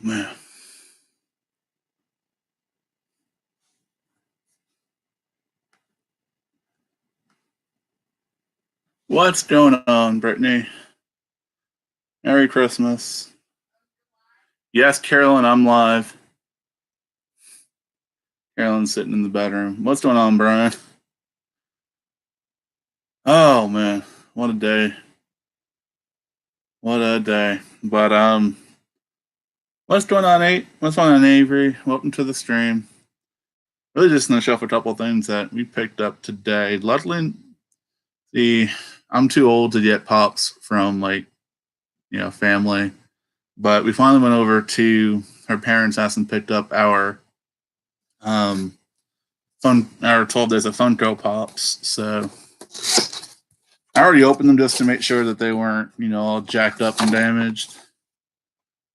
man. What's going on, Brittany? Merry Christmas. Yes, Carolyn, I'm live. Carolyn's sitting in the bedroom. What's going on, Brian? Oh man, what a day. What a day. But what's going on, Nate? What's going on, Avery? Welcome to the stream. Really just gonna show off a couple of things that we picked up today. Luckily, I'm too old to get pops from family. But we finally went over to her parents' house and picked up our our 12 days of Funko Pops. So I already opened them just to make sure that they weren't, all jacked up and damaged.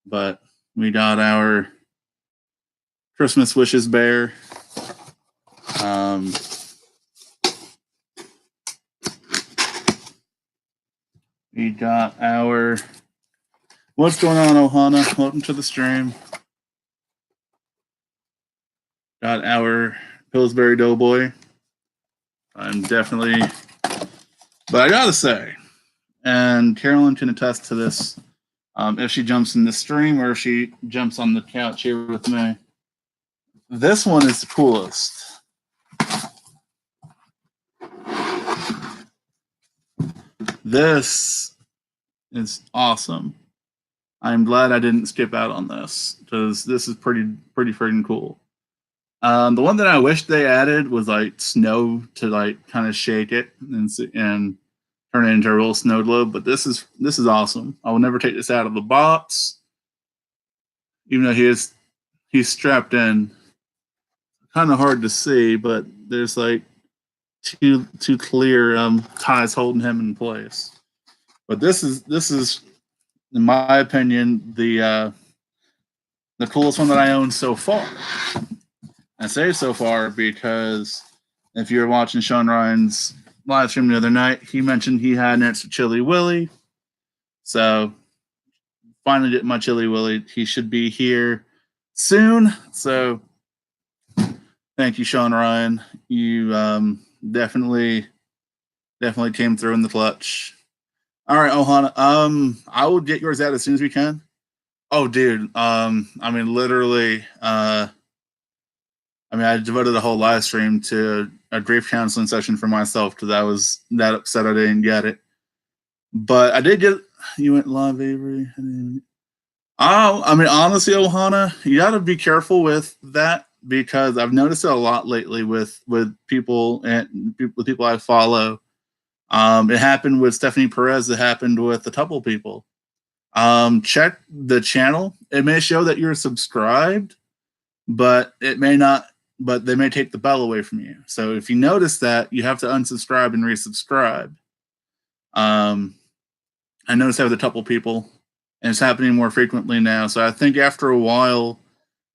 But we got our Christmas Wishes bear. We got our What's going on, Ohana? Welcome to the stream. Got our Pillsbury Doughboy. I'm definitely, but I gotta say, and Carolyn can attest to this, if she jumps in the stream or if she jumps on the couch here with me, this one is the coolest. This is awesome. I'm glad I didn't skip out on this because this is pretty freaking cool. The one that I wish they added was like snow to kind of shake it and turn it into a real snow globe. But this is awesome. I will never take this out of the box, even though he's strapped in. Kind of hard to see, but there's like two clear ties holding him in place. But this is in my opinion the coolest one that I own so far. I say so far because if you were watching Sean Ryan's live stream the other night, he mentioned he had an extra Chili Willy. So finally getting my Chili Willy. He should be here soon. So thank you, Sean Ryan. You definitely came through in the clutch. All right, Ohana. I will get yours out as soon as we can. Oh, dude. Literally. I devoted a whole live stream to a grief counseling session for myself because I was that upset I didn't get it. But I did get. You went live, Avery. Honestly, Ohana, you got to be careful with that because I've noticed it a lot lately with people and with people I follow. It happened with Stephanie Perez. It happened with a couple people. Check the channel. It may show that you're subscribed, but it may not. But they may take the bell away from you. So if you notice that, you have to unsubscribe and resubscribe. I noticed that with a couple people, and it's happening more frequently now. So I think after a while,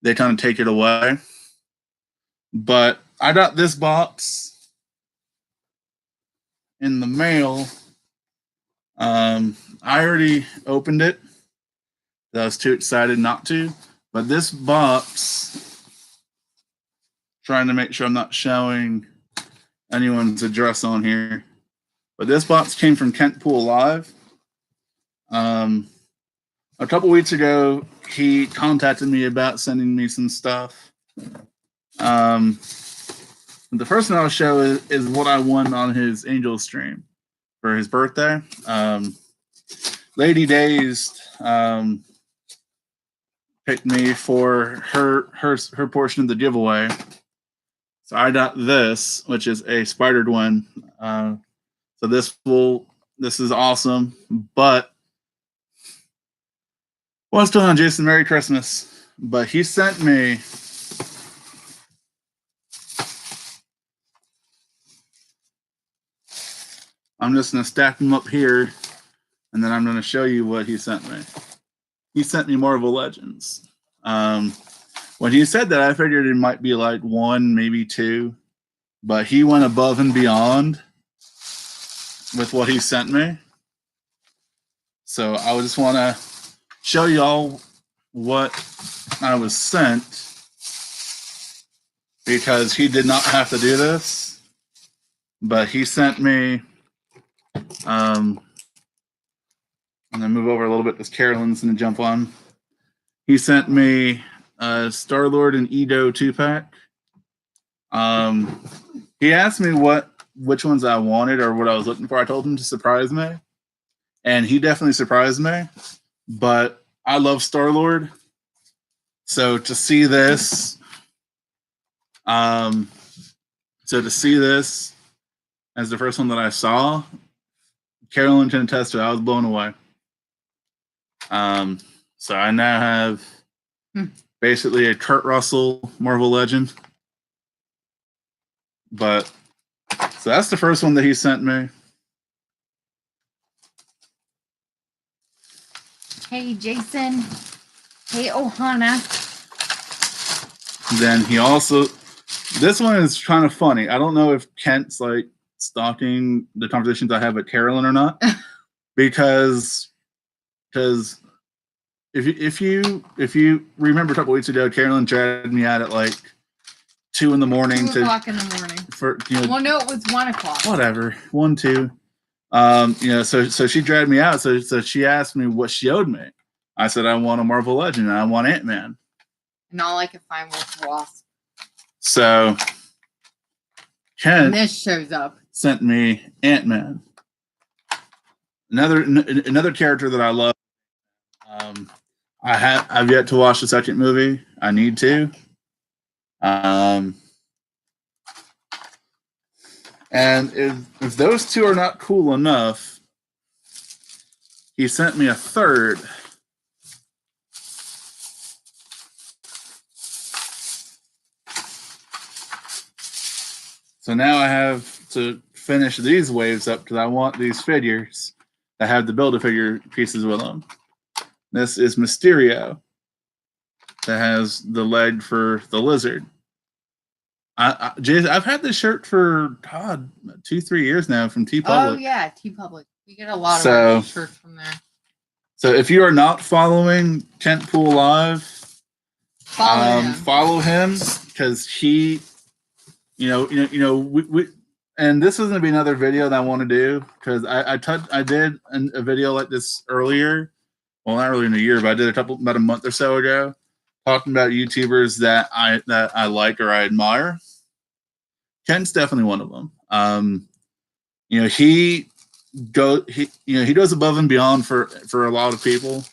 they kind of take it away. But I got this box in the mail. I already opened it. I was too excited not to. But this box, trying to make sure I'm not showing anyone's address on here. But this box came from Kent Pool Live. A couple weeks ago, he contacted me about sending me some stuff. The first thing I'll show is what I won on his Angel stream for his birthday. Lady Dazed picked me for her portion of the giveaway. So I got this, which is a spidered one. So this is awesome. But what's going on, Jason? Merry Christmas. But he sent me I'm just going to stack them up here, and then I'm going to show you what he sent me. He sent me Marvel Legends. When he said that, I figured it might be like one, maybe two, but he went above and beyond with what he sent me. So I just want to show y'all what I was sent because he did not have to do this, but he sent me. I'm gonna move over a little bit because Carolyn's gonna jump on. He sent me Star Lord and Edo 2-pack. He asked me which ones I wanted or what I was looking for. I told him to surprise me, and he definitely surprised me. But I love Star Lord, so to see this, as the first one that I saw, Carolyn can attest to it, I was blown away. So I now have basically a Kurt Russell Marvel Legend. But so that's the first one that he sent me. Hey, Jason. Hey, Ohana. Then he also, this one is kind of funny. I don't know if Kent's like stalking the conversations I have with Carolyn or not, because if you remember a couple weeks ago, Carolyn chatted me out at like 2 in the morning. 2 o'clock in the morning. Well, no, it was 1 o'clock. Whatever, 1, 2. So she dragged me out. So she asked me what she owed me. I said I want a Marvel Legend and I want Ant-Man. And all I could find was Wasp. So Kent and this shows up. Sent me Ant-Man. Another character that I love. I've yet to watch the second movie. I need to. And if those two are not cool enough, he sent me a third. So now I have to finish these waves up because I want these figures that have the Build-A-Figure pieces with them. This is Mysterio that has the leg for the lizard. Jason, I've had this shirt for 2-3 years now from TeePublic. Oh yeah, TeePublic. We get a lot of shirts from there. So if you are not following Kent Pool Live, follow him because he, we, and this is gonna be another video that I want to do because I did a video like this earlier. Well, not earlier in the year, but I did about a month or so ago, talking about YouTubers that I like or I admire. Kent's definitely one of them. He goes above and beyond for a lot of people,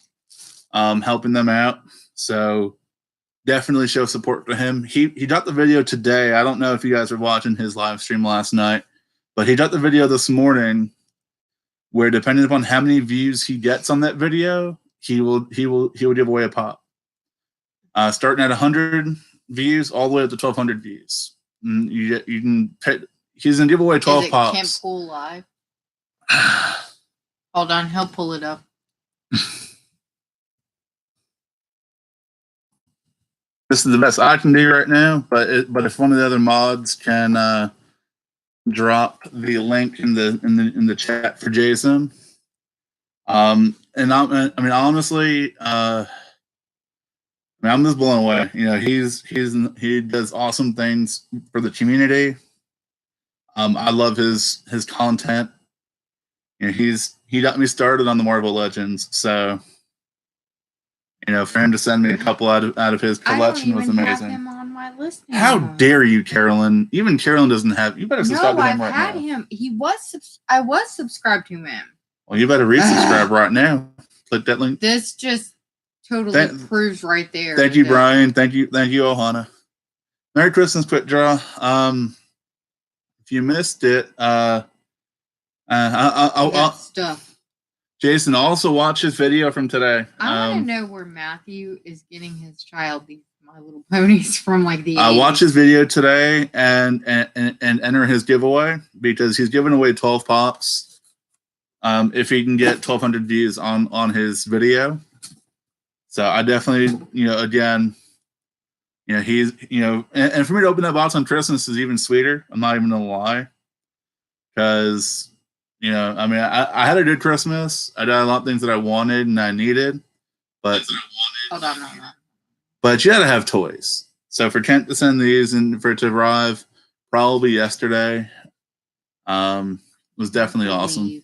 helping them out. So definitely show support to him. He dropped the video today. I don't know if you guys were watching his live stream last night, but he dropped the video this morning where, depending upon how many views he gets on that video, he will give away a pop. Starting at 100 views all the way up to 1,200 views. And you can pay, he's gonna give away 12 pops. Kent Pool Live. Hold on, he'll pull it up. This is the best I can do right now, but if one of the other mods can drop the link in the chat for Jason. And honestly, I'm just blown away. He does awesome things for the community. I love his content. He got me started on the Marvel Legends, so for him to send me a couple out of his collection was amazing. I don't even have him on my list now. How dare you, Carolyn? Even Carolyn doesn't have. You better subscribe to him right now. No, I've had him. I was subscribed to him. Well, you better resubscribe right now. Click that link. This just totally proves right there. Thank you, Brian. Thank you, Ohana. Merry Christmas, Quick Draw. If you missed it, stuff. Jason, also watch his video from today. I want to know where Matthew is getting his child these My Little Ponies from, like the 80s. Watch his video today and enter his giveaway because he's giving away 12 pops. If he can get 1,200 views on his video. So I definitely, again, he's, and for me to open that box on Christmas is even sweeter. I'm not even gonna lie, because I had a good Christmas. I did a lot of things that I wanted and I needed, but Hold on, hold on. But you got to have toys. So for Kent to send these and for it to arrive probably yesterday, was definitely awesome.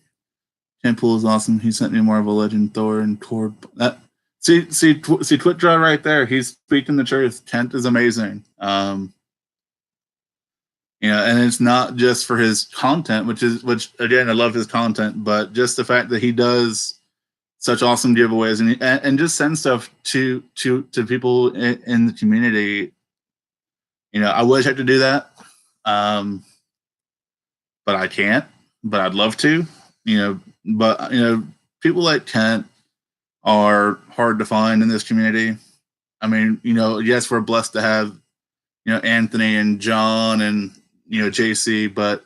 Kent Pool is awesome. He sent me Marvel Legend Thor and Cord. See, Twit Draw right there. He's speaking the truth. Kent is amazing. You know, and it's not just for his content, which again, I love his content, but just the fact that he does such awesome giveaways and just send stuff to people in the community. You know, I wish I could do that, but I can't. But I'd love to. You know, but you know, people like Kent are hard to find in this community. I mean, you know, yes, we're blessed to have, you know, Anthony and John and, you know, JC, but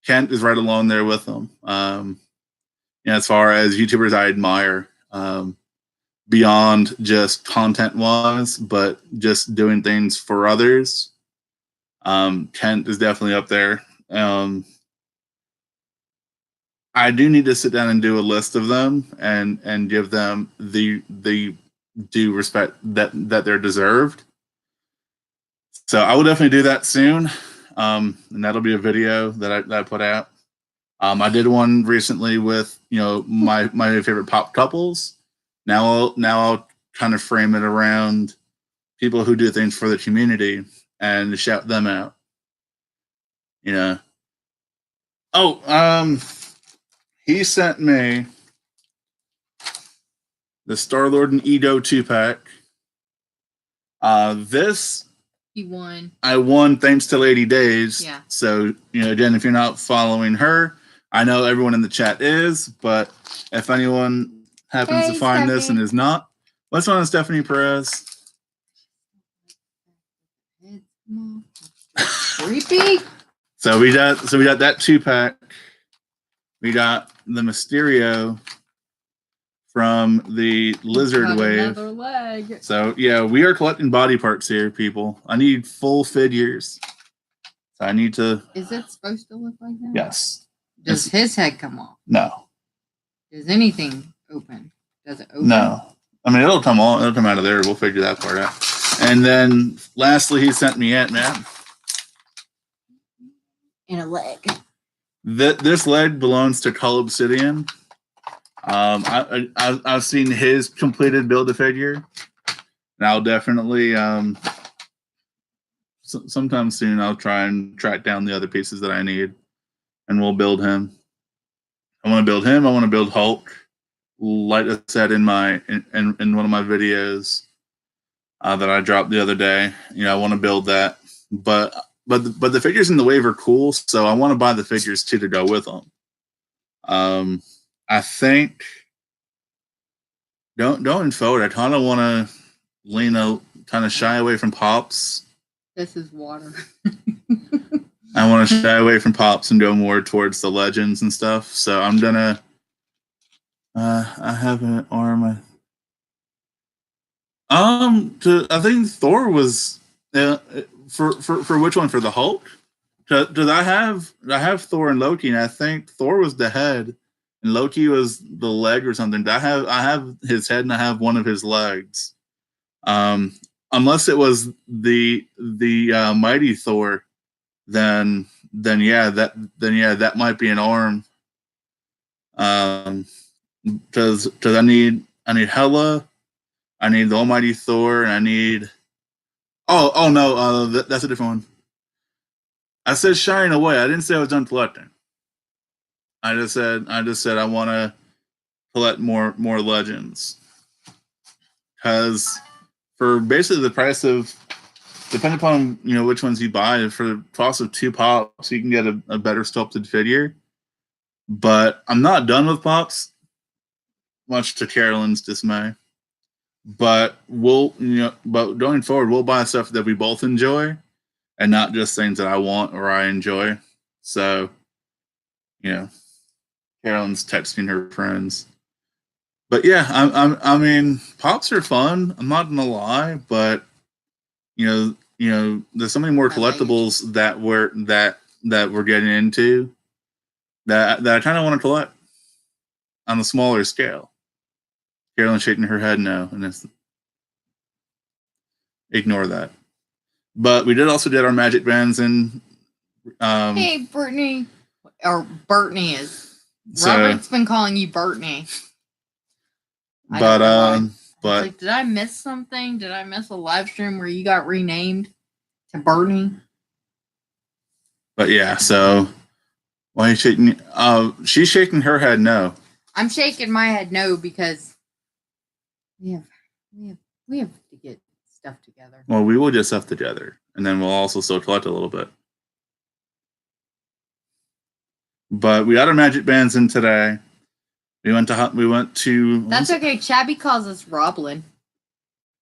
Kent is right along there with them. You know, as far as YouTubers I admire, beyond just content wise, but just doing things for others. Kent is definitely up there. I do need to sit down and do a list of them and give them the due respect that they're deserved. So I will definitely do that soon, and that'll be a video that I put out. I did one recently with, you know, my favorite pop couples. Now I'll kind of frame it around people who do things for the community and shout them out. You know. Oh, he sent me the Star-Lord and Ego 2-pack. This he won. I won thanks to Lady Days. Yeah. So, you know, again, if you're not following her, I know everyone in the chat is, but if anyone happens to find this and is not, what's on Stephanie Perez? Creepy. So we got that 2-pack. We got the Mysterio from the Lizard Wave. Another leg. So yeah, we are collecting body parts here, people. I need full figures. So I need to. Is it supposed to look like that? Yes. Does his head come off? No. Does anything open? Does it open? No. I mean, it'll come out of there. We'll figure that part out. And then lastly, he sent me Ant-Man. And a leg. This leg belongs to Cull Obsidian. I've seen his completed Build-A-Figure, and I'll definitely sometime soon I'll try and track down the other pieces that I need, and we'll build him. I want to build him. I want to build Hulk. Like I said in one of my videos that I dropped the other day, you know, I want to build that, but the figures in the wave are cool, so I want to buy the figures too to go with them. I think going forward, I kind of want to kind of shy away from Pops. This is water. I want to shy away from Pops and go more towards the Legends and stuff. So I'm gonna. I have an arm. I think Thor was for which one, for the Hulk? Did I have Thor and Loki, and I think Thor was the head and Loki was the leg or something. I have his head and I have one of his legs. Unless it was the mighty Thor, then that might be an arm. Because I need Hela, I need the Almighty Thor, and I need. Oh no, that's a different one. I said shying away. I didn't say I was done collecting. I just said I want to collect more Legends. Because for basically the price of, depending upon, you know, which ones you buy, for the cost of 2 Pops, you can get a better sculpted figure. But I'm not done with Pops, much to Carolyn's dismay. But but going forward, we'll buy stuff that we both enjoy, and not just things that I want or I enjoy. So, you know, Carolyn's texting her friends. But yeah, I mean, Pops are fun. I'm not gonna lie, but you know, there's so many more collectibles that we're getting into that I kind of want to collect on a smaller scale. Carolyn's shaking her head no, and it's Ignore that. But we did our magic bands in. Hey, Brittany, or Brittany is. So, Robert's been calling you Brittany. But like, did I miss something? Did I miss a live stream where you got renamed to Brittany? But yeah, so why are you shaking? She's shaking her head no. I'm shaking my head no because we have to get stuff together. Well, we will get stuff together, and then we'll also still collect a little bit. But we got our magic bands in today. We went to. That's okay. Chabby calls us Roblin.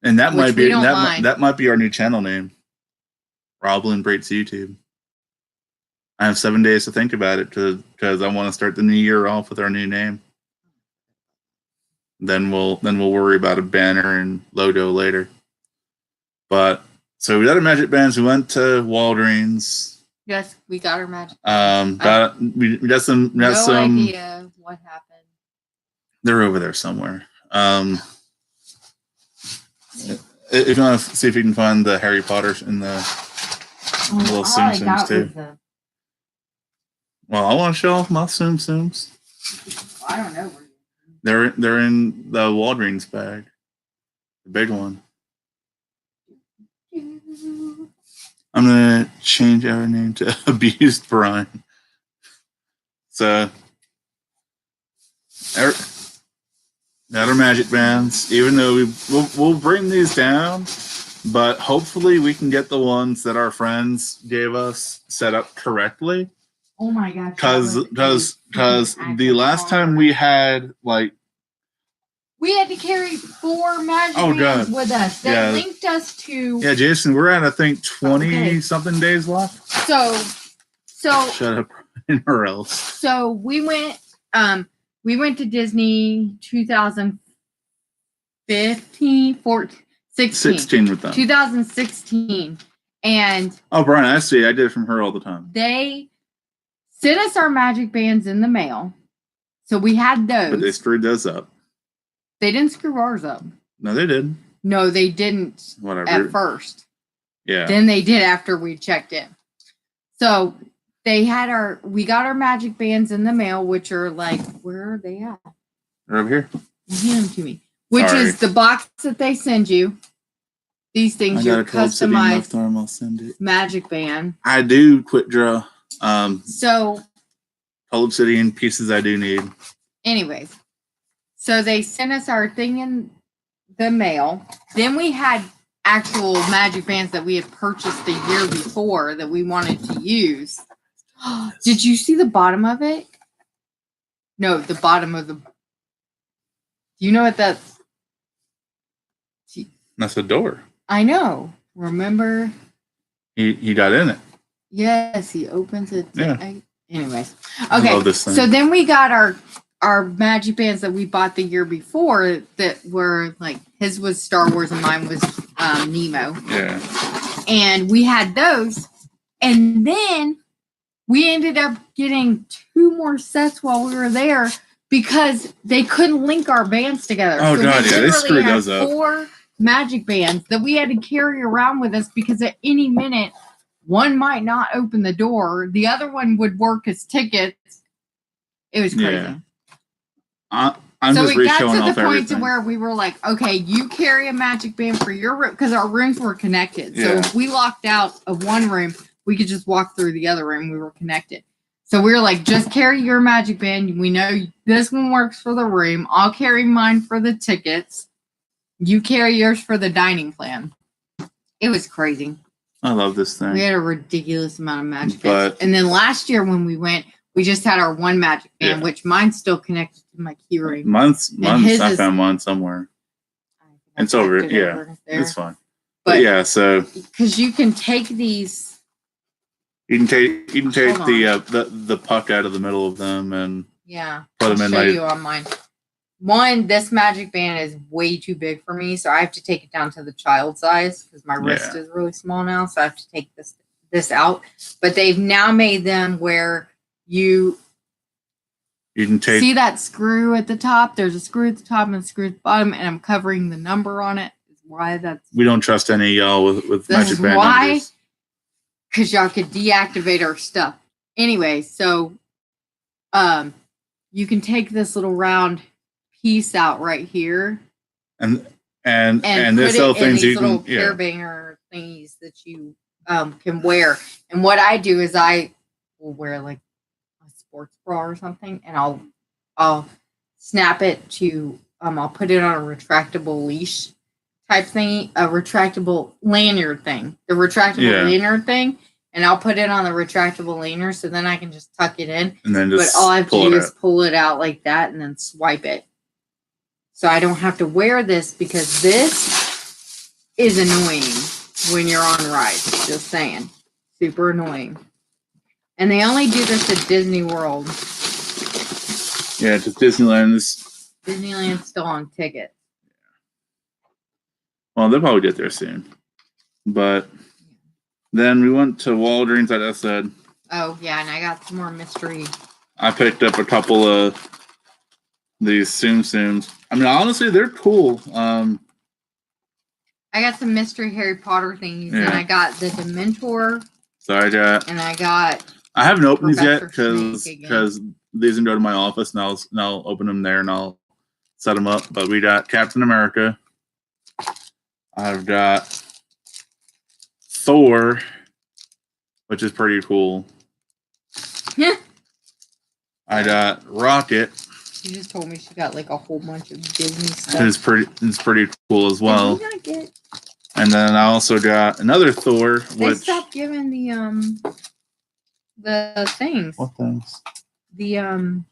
And that might be our new channel name. Roblin Breaks YouTube. I have 7 days to think about it because I want to start the new year off with our new name. Then we'll worry about a banner and logo later. But so we got our magic bands. We went to Walgreens. Yes, we got our magic. We got some. No idea what happened. They're over there somewhere. If you want to see if you can find the Harry Potter in the little Tsum Tsums too. Well, I want to show off my Tsum Tsums. I don't know. They're in the Walgreens bag, the big one. I'm gonna change our name to Abused Brian. So, got our magic bands. Even though we'll bring these down, but hopefully we can get the ones that our friends gave us set up correctly. Oh my gosh! Because the last time we had we had to carry 4 magic bands with us that linked us to. Yeah, Jason, we're at I think 20 something days left. So shut up, or else. So we went to Disney 2015, 14, 16 with them. 2016, and Brian, I see. I did it from her all the time. They sent us our magic bands in the mail, so we had those. But they screwed those up. They didn't screw ours up. No, they did. No, they didn't. Whatever. At first. Yeah. Then they did after we checked in. So we got our magic bands in the mail, which are where are they at? They're over here. Hand them to me. Which is the box that they send you. These things, your customized magic band. I do quick draw. So Cold Obsidian pieces I do need. Anyways. So they sent us our thing in the mail. Then we had actual magic bands that we had purchased the year before that we wanted to use. Did you see the bottom of it? No, the bottom of the. Do you know what that's? That's a door. I know. Remember? He got in it. Yes, he opens it. Yeah. Anyways. Okay. So then we got our magic bands that we bought the year before that were his was Star Wars and mine was Nemo. Yeah. And we had those. And then we ended up getting 2 more sets while we were there because they couldn't link our bands together. Oh, so God, yeah. They screwed those up. 4 magic bands that we had to carry around with us because at any minute, one might not open the door. The other one would work as tickets. It was crazy. Yeah. So we got to the point to where we were like, okay, you carry a magic band for your room because our rooms were connected. Yeah. So if we locked out of one room, we could just walk through the other room. We were connected. So we were like, just carry your magic band. We know this one works for the room. I'll carry mine for the tickets. You carry yours for the dining plan. It was crazy. I love this thing. We had a ridiculous amount of magic bands. And then last year when we went, we just had our one magic band, which mine's still connected to my key ring. Mine's I found mine somewhere. It's over. It's fine. But yeah, so because you can take these. You can take the puck out of the middle of them and put them in. I'll show you on mine. This magic band is way too big for me, so I have to take it down to the child size because my wrist is really small now. So I have to take this out. But they've now made them where you can see that screw at the top. There's a screw at the top and a screw at the bottom, and I'm covering the number on it as why that's. We don't trust any y'all with Magic Band why? users. Because y'all could deactivate our stuff. Anyway, so you can take this little round piece out right here. And put there's it little in things these you little can pair banger thingies that you can wear. And what I do is I will wear like a sports bra or something, and I'll snap it to I'll put it on a retractable leash type thing, a retractable lanyard thing, the retractable lanyard thing, and I'll put it on the retractable lanyard, so then I can just tuck it in. And then just but all I have to do is pull it out like that and then swipe it. So I don't have to wear this because this is annoying when you're on rides. Just saying. Super annoying. And they only do this at Disney World. Yeah, to Disneyland. Disneyland's still on ticket. Well, they'll probably get there soon. But then we went to Walgreens, like I said. Oh, yeah, and I got some more mystery. I picked up a couple of these Tsum Tsums. I mean, honestly, they're cool. I got some mystery Harry Potter things, and I got the Dementor. So I haven't opened these yet because these can go to my office, and I'll open them there, and I'll set them up. But we got Captain America. I've got Thor, which is pretty cool. Yeah. I got Rocket. She just told me she got like a whole bunch of Disney stuff. It's pretty cool as well. And then I also got another Thor. They stopped giving the things. What things? The I'm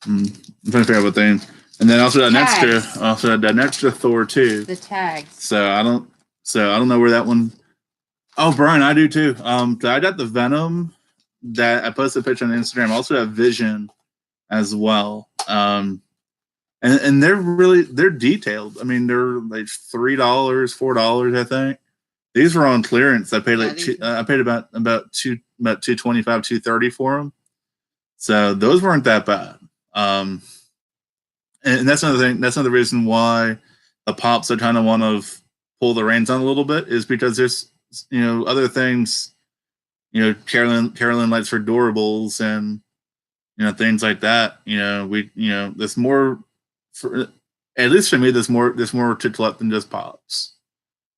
trying to figure out what things. And then also an extra Thor too. The tags. So I don't know where that one. Oh, Brian, I do too. I got the Venom that I posted a picture on Instagram. I also have Vision as well. And they're detailed. I mean, they're like $3, $4, I think. These were on clearance. I paid about $225, $230 for them. So those weren't that bad. And that's another thing. That's another reason why the Pops I kind of want to pull the reins on a little bit is because there's other things. Carolyn likes her Doorables and things like that. There's more for, at least for me. There's more to collect than just Pops.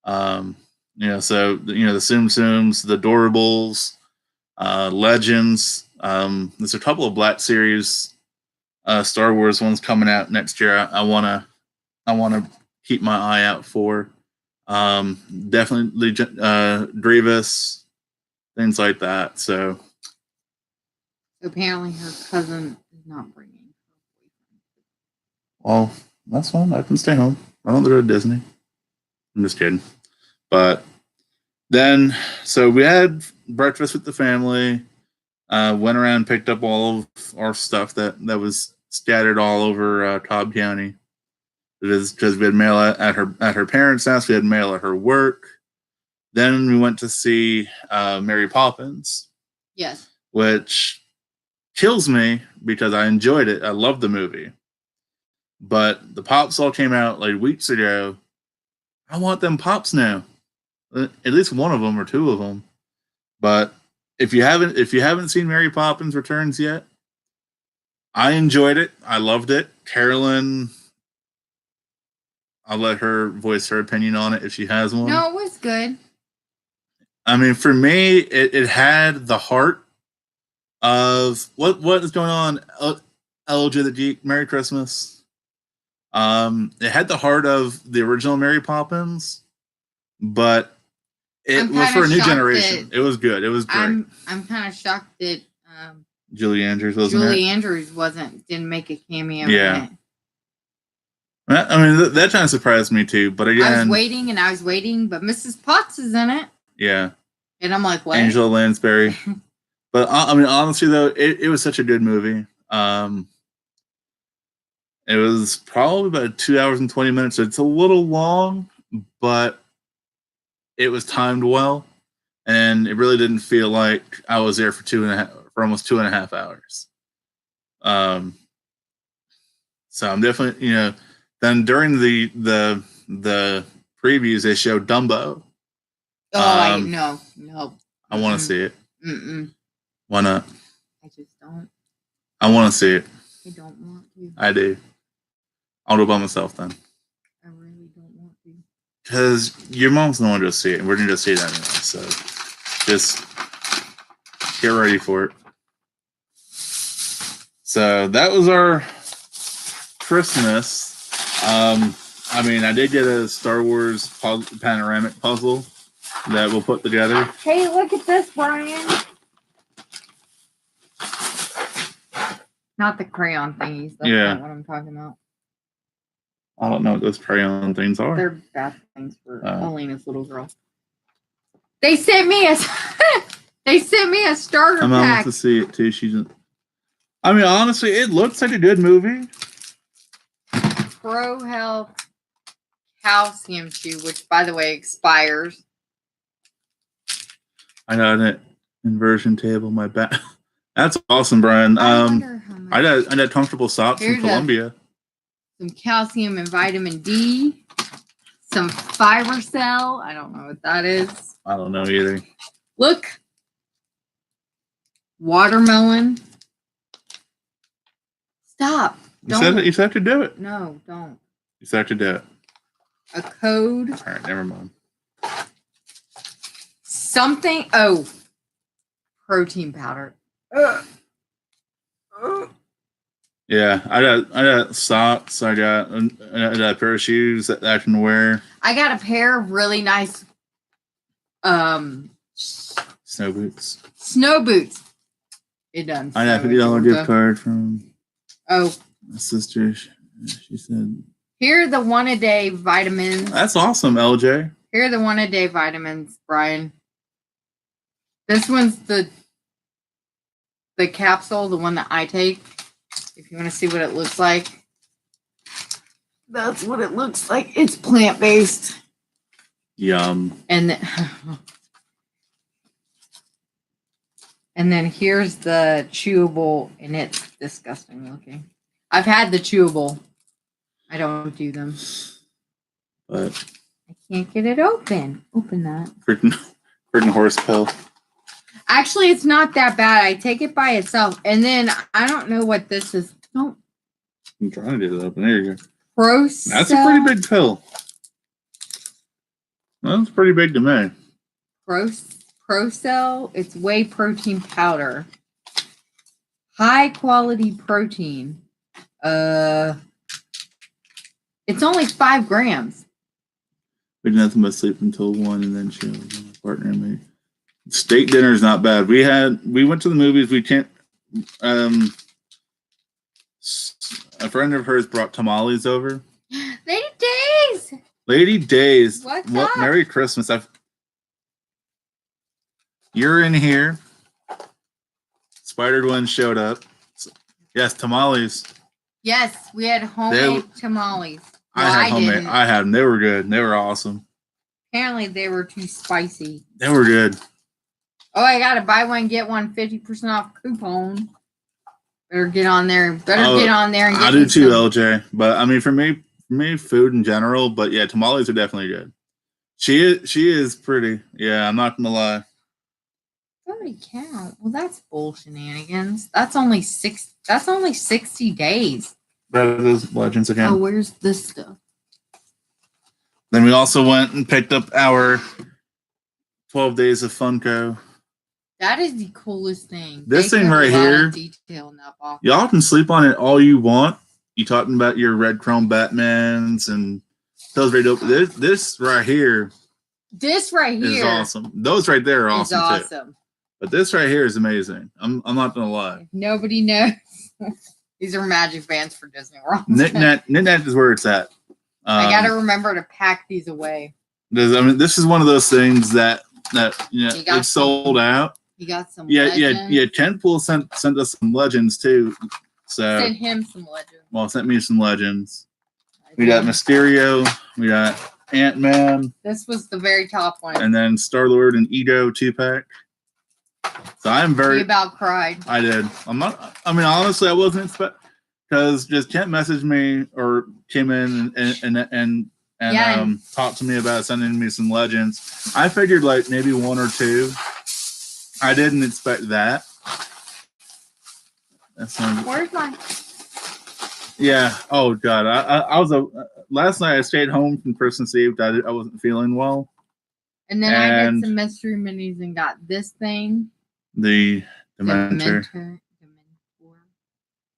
So the Tsum Tsums, the Doorables, Legends. There's a couple of Black Series Star Wars ones coming out next year. I wanna keep my eye out for. Definitely Grievous, things like that. So apparently her cousin is not bringing her boyfriend. Well, that's fine. I can stay home. I don't go to Disney. I'm just kidding. But then, so we had breakfast with the family. Went around, picked up all of our stuff that was scattered all over Cobb County. It is because we had mail at her parents' house. We had mail at her work. Then we went to see Mary Poppins. Yes. Which kills me because I enjoyed it. I loved the movie. But the Pops all came out like weeks ago. I want them Pops now. At least one of them or two of them. But if you haven't seen Mary Poppins Returns yet, I enjoyed it. I loved it. Carolyn, I'll let her voice her opinion on it if she has one. No, it was good. I mean, for me, it had the heart of what is going on. LJ the Geek, Merry Christmas. It had the heart of the original Mary Poppins, but it was for a new generation. It was good. It was great. I'm kind of shocked that Julie Andrews didn't make a cameo. Yeah. In it. I mean, that kind of surprised me too. But again, I was waiting, but Mrs. Potts is in it. Yeah. And I'm like, what? Angela Lansbury. But I mean, honestly though, it was such a good movie. It was probably about 2 hours and 20 minutes. So it's a little long, but it was timed well, and it really didn't feel like I was there for almost 2.5 hours. So I'm definitely, Then during the previews, they showed Dumbo. Oh, no. I want to see it. Mm-mm. Why not? I just don't. I want to see it. I don't want to. I do. I'll do it by myself then. I really don't want to. Because your mom's the one to see it, and we're going to see that anyway. So just get ready for it. So that was our Christmas. I mean, I did get a Star Wars panoramic puzzle that we'll put together. Hey, look at this, Brian. Not the crayon thingies. That's not what I'm talking about. I don't know what those crayon things are. They're bad things for Elena's little girl. They sent me a starter I'm pack. to see it too. I mean, honestly, it looks like a good movie. Pro Health Calcium Chew, which, by the way, expires. I got an inversion table. My back. That's awesome, Brian. I got comfortable socks from Columbia. Some calcium and vitamin D. Some fiber cell. I don't know what that is. I don't know either. Look. Watermelon. Stop. You said have to do it. No, don't. You said have to do it. A code. All right, never mind. Something. Oh. Protein powder. Yeah, I got socks. I got a pair of shoes that I can wear. I got a pair of really nice snow boots. It done. I got a $50 gift card from my sister. She said, "Here are the 1-a-day vitamins." That's awesome, LJ. Here are the 1-a-day vitamins, Brian. This one's the capsule, the one that I take. If you want to see what it looks like, that's what it looks like. It's plant-based. Yum. And then here's the chewable, and it's disgusting looking. I've had the chewable. I don't do them. But I can't get it open. Open that. Freaking horse pill. Actually, it's not that bad. I take it by itself. And then I don't know what this is. No. I'm trying to get it open. There you go. Procell. That's a pretty big pill. That's pretty big to me. Procell. It's whey protein powder. High quality protein. It's only 5 grams. We did nothing but sleep until 1 and then chill with my partner and me. Steak dinner is not bad. We went to the movies. We can't. A friend of hers brought tamales over. Lady Days. What's up? Merry Christmas. You're in here. Spider-Gwen showed up. Yes, tamales. Yes, we had homemade tamales. I had homemade. I had them. They were good. They were awesome. Apparently, they were too spicy. They were good. Oh, I got a buy one, get one 50% off coupon. Better get on there. And get I do too, LJ. But I mean, for me, food in general. But yeah, tamales are definitely good. She is pretty. Yeah, I'm not gonna lie. 30 count. Well, that's bull shenanigans. That's only 60 days. That is Legends again. Oh, where's this stuff? Then we also went and picked up our 12 Days of Funko. That is the coolest thing. This thing right here, detail in that box. Y'all can sleep on it all you want. You talking about your red chrome Batmans and tells right open. This right here. This right here is awesome. Those right there are awesome too. But this right here is amazing. I'm not gonna lie. If nobody knows. These are magic bands for Disney World. Knick-Knack is where it's at. I gotta remember to pack these away. I mean, this is one of those things that it's sold out. You got some. Yeah. Tentpool sent us some legends too. So sent him some legends. Well, sent me some legends. We got Mysterio. We got Ant-Man. This was the very top one. And then Star-Lord and Ego 2-pack. So I'm very. You about cried. I did. I'm not. I mean, honestly, I wasn't expect. because just Kent messaged me or came in and Yeah. talked to me about sending me some legends. I figured like maybe one or two. I didn't expect that. Where's my? Yeah. Oh God. I was last night. I stayed home from Christmas Eve. I wasn't feeling well. And then I did some mystery minis and got this thing. The Dementor.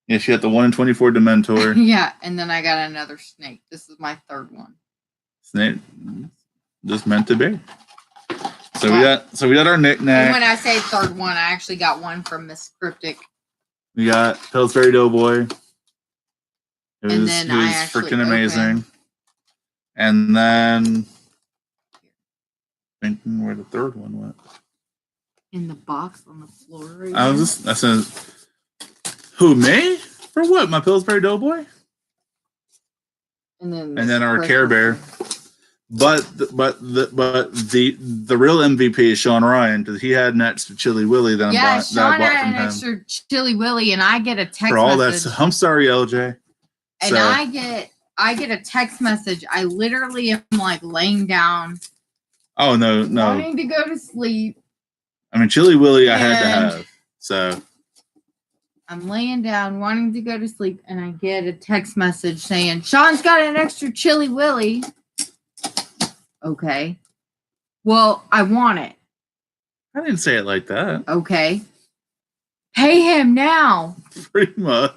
Yeah, she got the 1 in 24 Dementor. Yeah, and then I got another snake. This is my third one. Snake, just meant to be. So we got our knickknack. And when I say third one, I actually got one from Miss Cryptic. We got Pillsbury Doughboy. It was freaking amazing. And then thinking where the third one went. In the box on the floor. Right I said, who, me? For what? My Pillsbury Doughboy? And then our Care Bear. But the real MVP is Sean Ryan, because he had an extra Chili Willy that I bought had an extra Chili Willy, and I get a text for all message. that. I'm sorry, LJ. And I get a text message. I literally am like laying down. Oh no! Wanting to go to sleep. I mean, Chili Willy, I had to have. So I'm laying down, wanting to go to sleep, and I get a text message saying, "Sean's got an extra Chili Willy." Okay. Well, I want it. I didn't say it like that. Okay. Pay him now. Pretty much.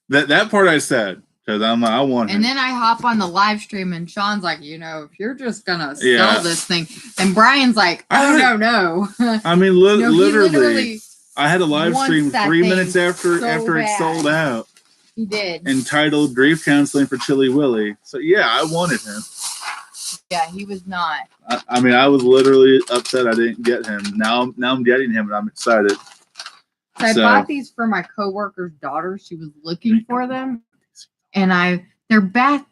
That part I said. Because I'm like, I want him. And then I hop on the live stream and Sean's like, if you're just going to sell this thing. And Brian's like, no. I mean, literally, I had a live stream 3 minutes after it sold out. He did. Entitled Grief Counseling for Chili Willy. So, yeah, I wanted him. Yeah, he was not. I mean, I was literally upset I didn't get him. Now I'm getting him and I'm excited. So I bought these for my coworker's daughter. She was looking for them. And they're bath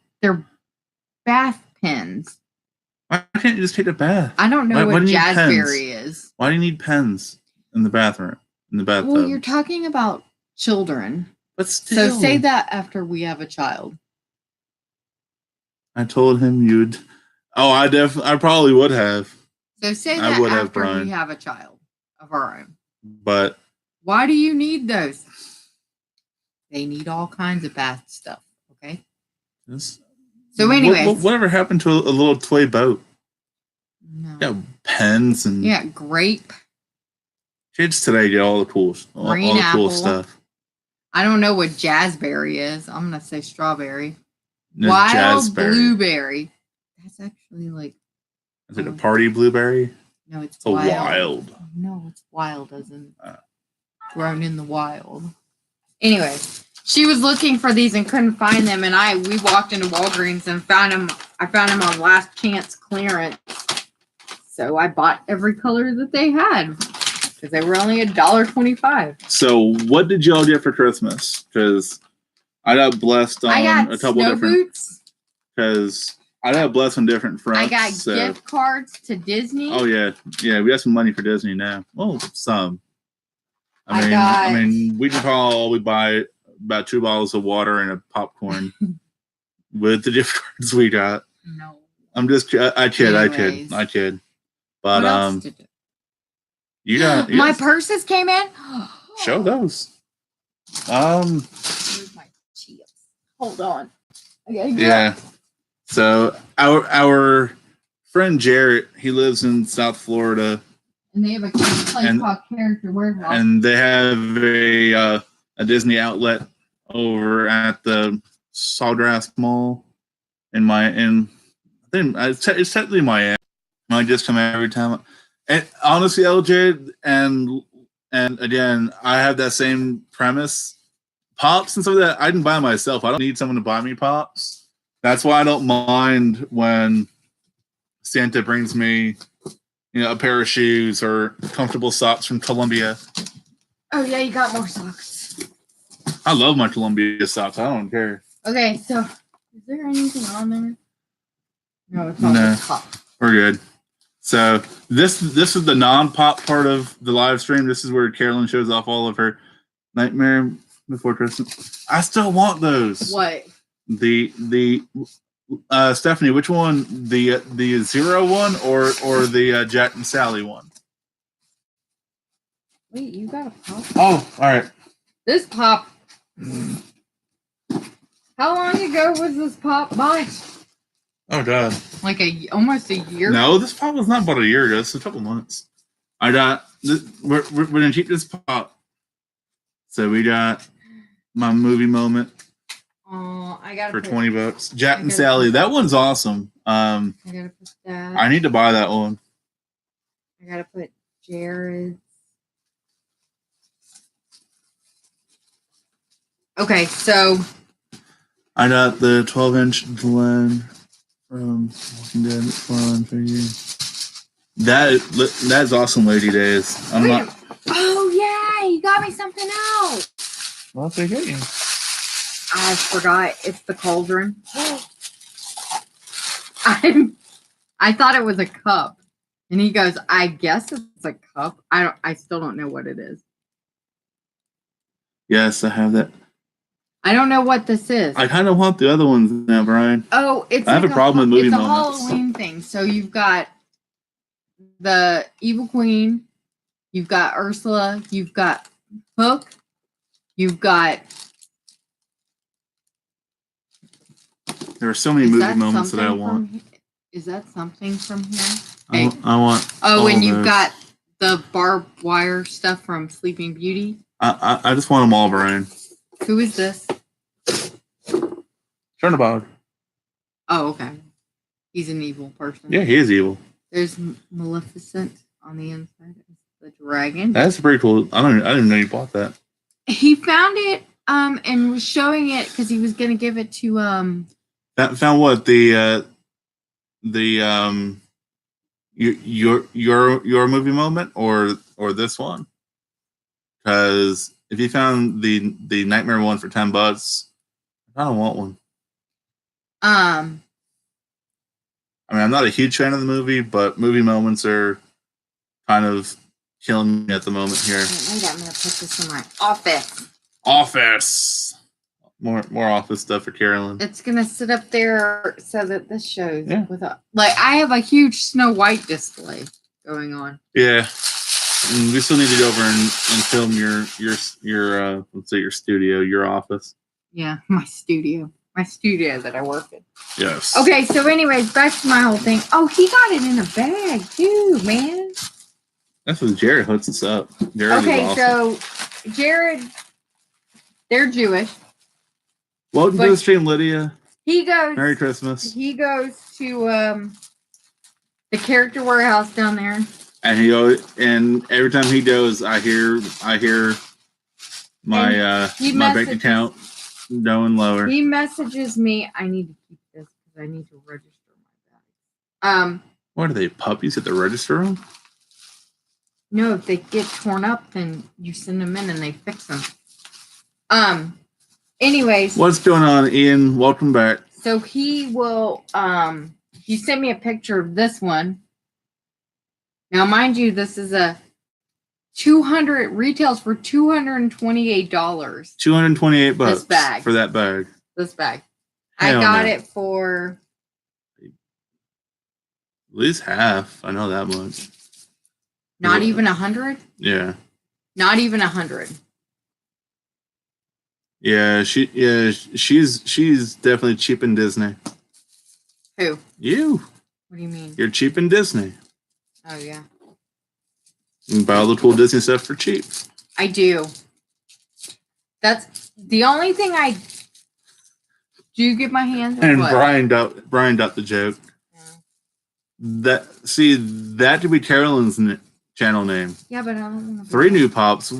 pens. Why can't you just take a bath? I don't know what Jazzberry is. Why do you need pens in the bathroom? In the bathtub? Well, you're talking about children. But still. So say that after we have a child. I told him you'd. Oh, I probably would have. So say that after we have a child of our own. But why do you need those? They need all kinds of bath stuff. Okay. So anyway, whatever happened to a little toy boat? No. Yeah, pens and grape. Kids today get all the cool stuff. I don't know what Jazzberry is. I'm gonna say strawberry. Wild blueberry. That's actually like. Is it a party blueberry? No, it's wild. No, it's wild as in grown in the wild. Anyway, she was looking for these and couldn't find them, and we walked into Walgreens and found them. I found them on last chance clearance, so I bought every color that they had because they were only $1.25. So, what did y'all get for Christmas? Because I got blessed on a couple different boots. Because I got blessed on different fronts. I got gift cards to Disney. Oh yeah. We got some money for Disney now. Well, some. I mean, we can probably buy about 2 bottles of water and a popcorn with the gift cards we got. No, I'm just. I kid. But what else did you got my purses came in. Show those. Where's my chips? Hold on. Yeah. So our friend Jarrett, he lives in South Florida. And they have a place called Character Warehouse. And they have a Disney outlet over at the Sawgrass Mall I think it's technically Miami. I just come every time. And honestly, LJ, and again, I have that same premise. Pops and stuff like that I can buy myself. I don't need someone to buy me pops. That's why I don't mind when Santa brings me a pair of shoes or comfortable socks from Columbia. Oh, yeah, you got more socks. I love my Columbia socks. I don't care. Okay, so is there anything on there? No, it's not. No, pop. We're good. So this is the non-pop part of the live stream. This is where Carolyn shows off all of her Nightmare before Christmas. I still want those. What? The Stephanie, which one? The Zero one or the Jack and Sally one? Wait, you got a pop? Oh, all right. This pop. How long ago was this pop bought? Oh God. Like almost a year. No, this pop was not about a year ago. It's a couple months. I got. We're gonna keep this pop. So we got my movie moment. I got for $20. Jack and Sally. That one's awesome. I gotta put that. I need to buy that one. I gotta put Jared's. Okay, so I got the 12-inch Glen from Walking Dead fun figure. That's awesome, Lady Days. Oh yeah, you got me something else. What's they get you? I forgot. It's the cauldron. I thought it was a cup, and he goes, "I guess it's a cup. I still don't know what it is." Yes, I have that. I don't know what this is. I kind of want the other ones now, Brian. Oh, it's. I have a problem with movie moments. It's a Halloween thing. So you've got the Evil Queen, you've got Ursula, you've got Hook, you've got. There are so many movie moments that I want. Is that something from here? I want. Oh, and you've got the barbed wire stuff from Sleeping Beauty. I just want them all, Brian. Who is this? Chernabog. Oh, okay. He's an evil person. Yeah, he is evil. There's Maleficent on the inside of the dragon. That's pretty cool. I didn't know you bought that. He found it and was showing it because he was gonna give it to Found what? Your movie moment or this one? Because if you found the Nightmare one for $10, I don't want one. I mean, I'm not a huge fan of the movie, but movie moments are kind of killing me at the moment here. Maybe I'm gonna put this in my office. Office. More office stuff for Carolyn. It's gonna sit up there so that this shows. Yeah. I have a huge Snow White display going on. Yeah. And we still need to go over and film your let's say your studio, your office. Yeah, my studio that I work in. Yes. Okay, so anyways, back to my whole thing. Oh, he got it in a bag too, man. That's when Jared hooks us up. Jared okay, is awesome. So Jared, they're Jewish. Welcome to the stream, Lydia. He goes. Merry Christmas. He goes to the Character Warehouse down there. And every time he goes, I hear my my bank account going lower. He messages me. I need to keep this because I need to register my bag. What are they, puppies at the register them? No, if they get torn up, then you send them in and they fix them. Anyways. What's going on, Ian? Welcome back. So he will he sent me a picture of this one. Now, mind you, this is a 200 retails for $228. $228 this bag. For that bag. This bag. Hell I got no. it for at least half. I know that much. Not even 100? Yeah. Not even 100. Yeah, she's definitely cheap in Disney. Who? You. What do you mean? You're cheap in Disney. Oh yeah. You can buy all the cool Disney stuff for cheap. I do. That's the only thing I do get my hands on. And what? Brian got the joke. Yeah. That could be Carolyn's channel name. Yeah, but I don't want to. 3 new pops.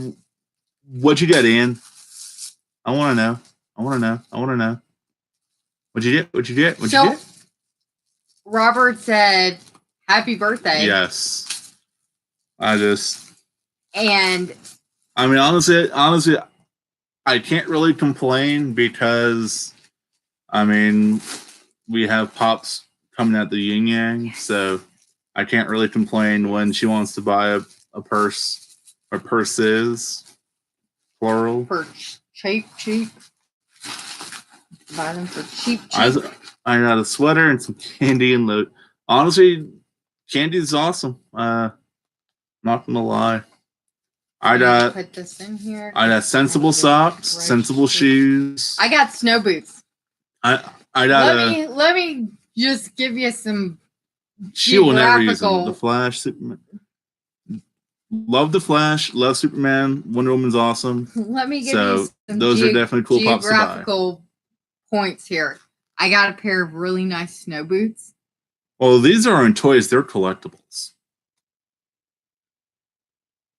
What you got, Ian? I want to know. What'd you get? Robert said, "Happy birthday." Yes. And I mean, honestly, I can't really complain because, I mean, we have pops coming at the yin yang, yes. So I can't really complain when she wants to buy a purse or purses, plural. cheap. Buy them for cheap. I got a sweater and some candy and loot. Honestly, candy is awesome. Not gonna lie. I got put this in here. I got sensible socks, sensible shoes. I got snow boots. I got let me just give you some. She will never use them. The Flash, Superman. Love the Flash. Love Superman. Wonder Woman's awesome. Let me give you some. Those are definitely cool pops to buy. Geographical points here. I got a pair of really nice snow boots. Well, these aren't toys; they're collectibles.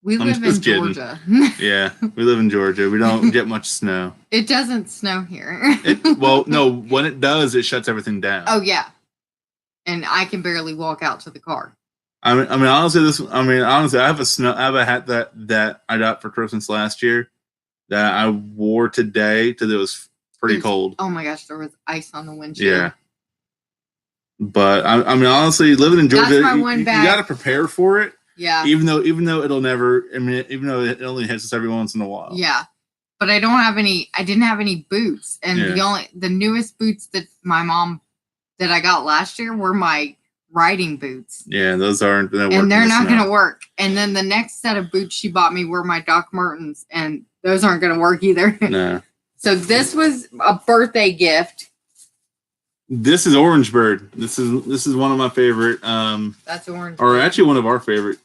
We live in Georgia. Yeah, we live in Georgia. We don't get much snow. It doesn't snow here. Well, no. When it does, it shuts everything down. Oh yeah, and I can barely walk out to the car. I mean, honestly, I have a hat that I got for Christmas last year that I wore today because it was pretty cold. Oh my gosh, there was ice on the windshield. Yeah. But I mean, honestly, living in Georgia, you got to prepare for it. Yeah. Even though it'll never. I mean, even though it only hits us every once in a while. Yeah. But I didn't have any boots, and the newest boots that I got last year were my riding boots. Yeah, those aren't. And they're not going to work. And then the next set of boots she bought me were my Doc Martens, and those aren't going to work either. No. So this was a birthday gift. This is Orange Bird. This is one of my favorite. That's Orange Or Bird. actually one of our favorite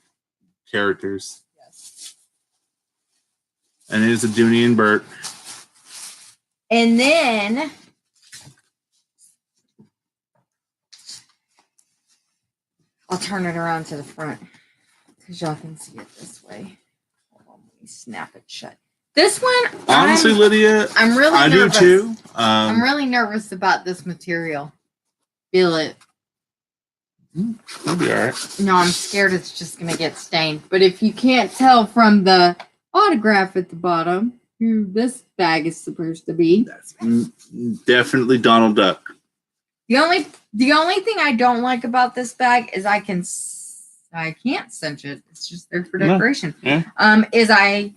characters. Yes. And it is a Dooney and Bert. And then I'll turn it around to the front because y'all can see it this way. Hold on, let me snap it shut. This one, honestly, Lydia, I'm really nervous. I do too. I'm really nervous about this material. Feel it. It'll be all right. No, I'm scared it's just going to get stained. But if you can't tell from the autograph at the bottom who this bag is supposed to be, that's definitely Donald Duck. The only thing I don't like about this bag is I can't cinch it. It's just there for decoration. Yeah. Is I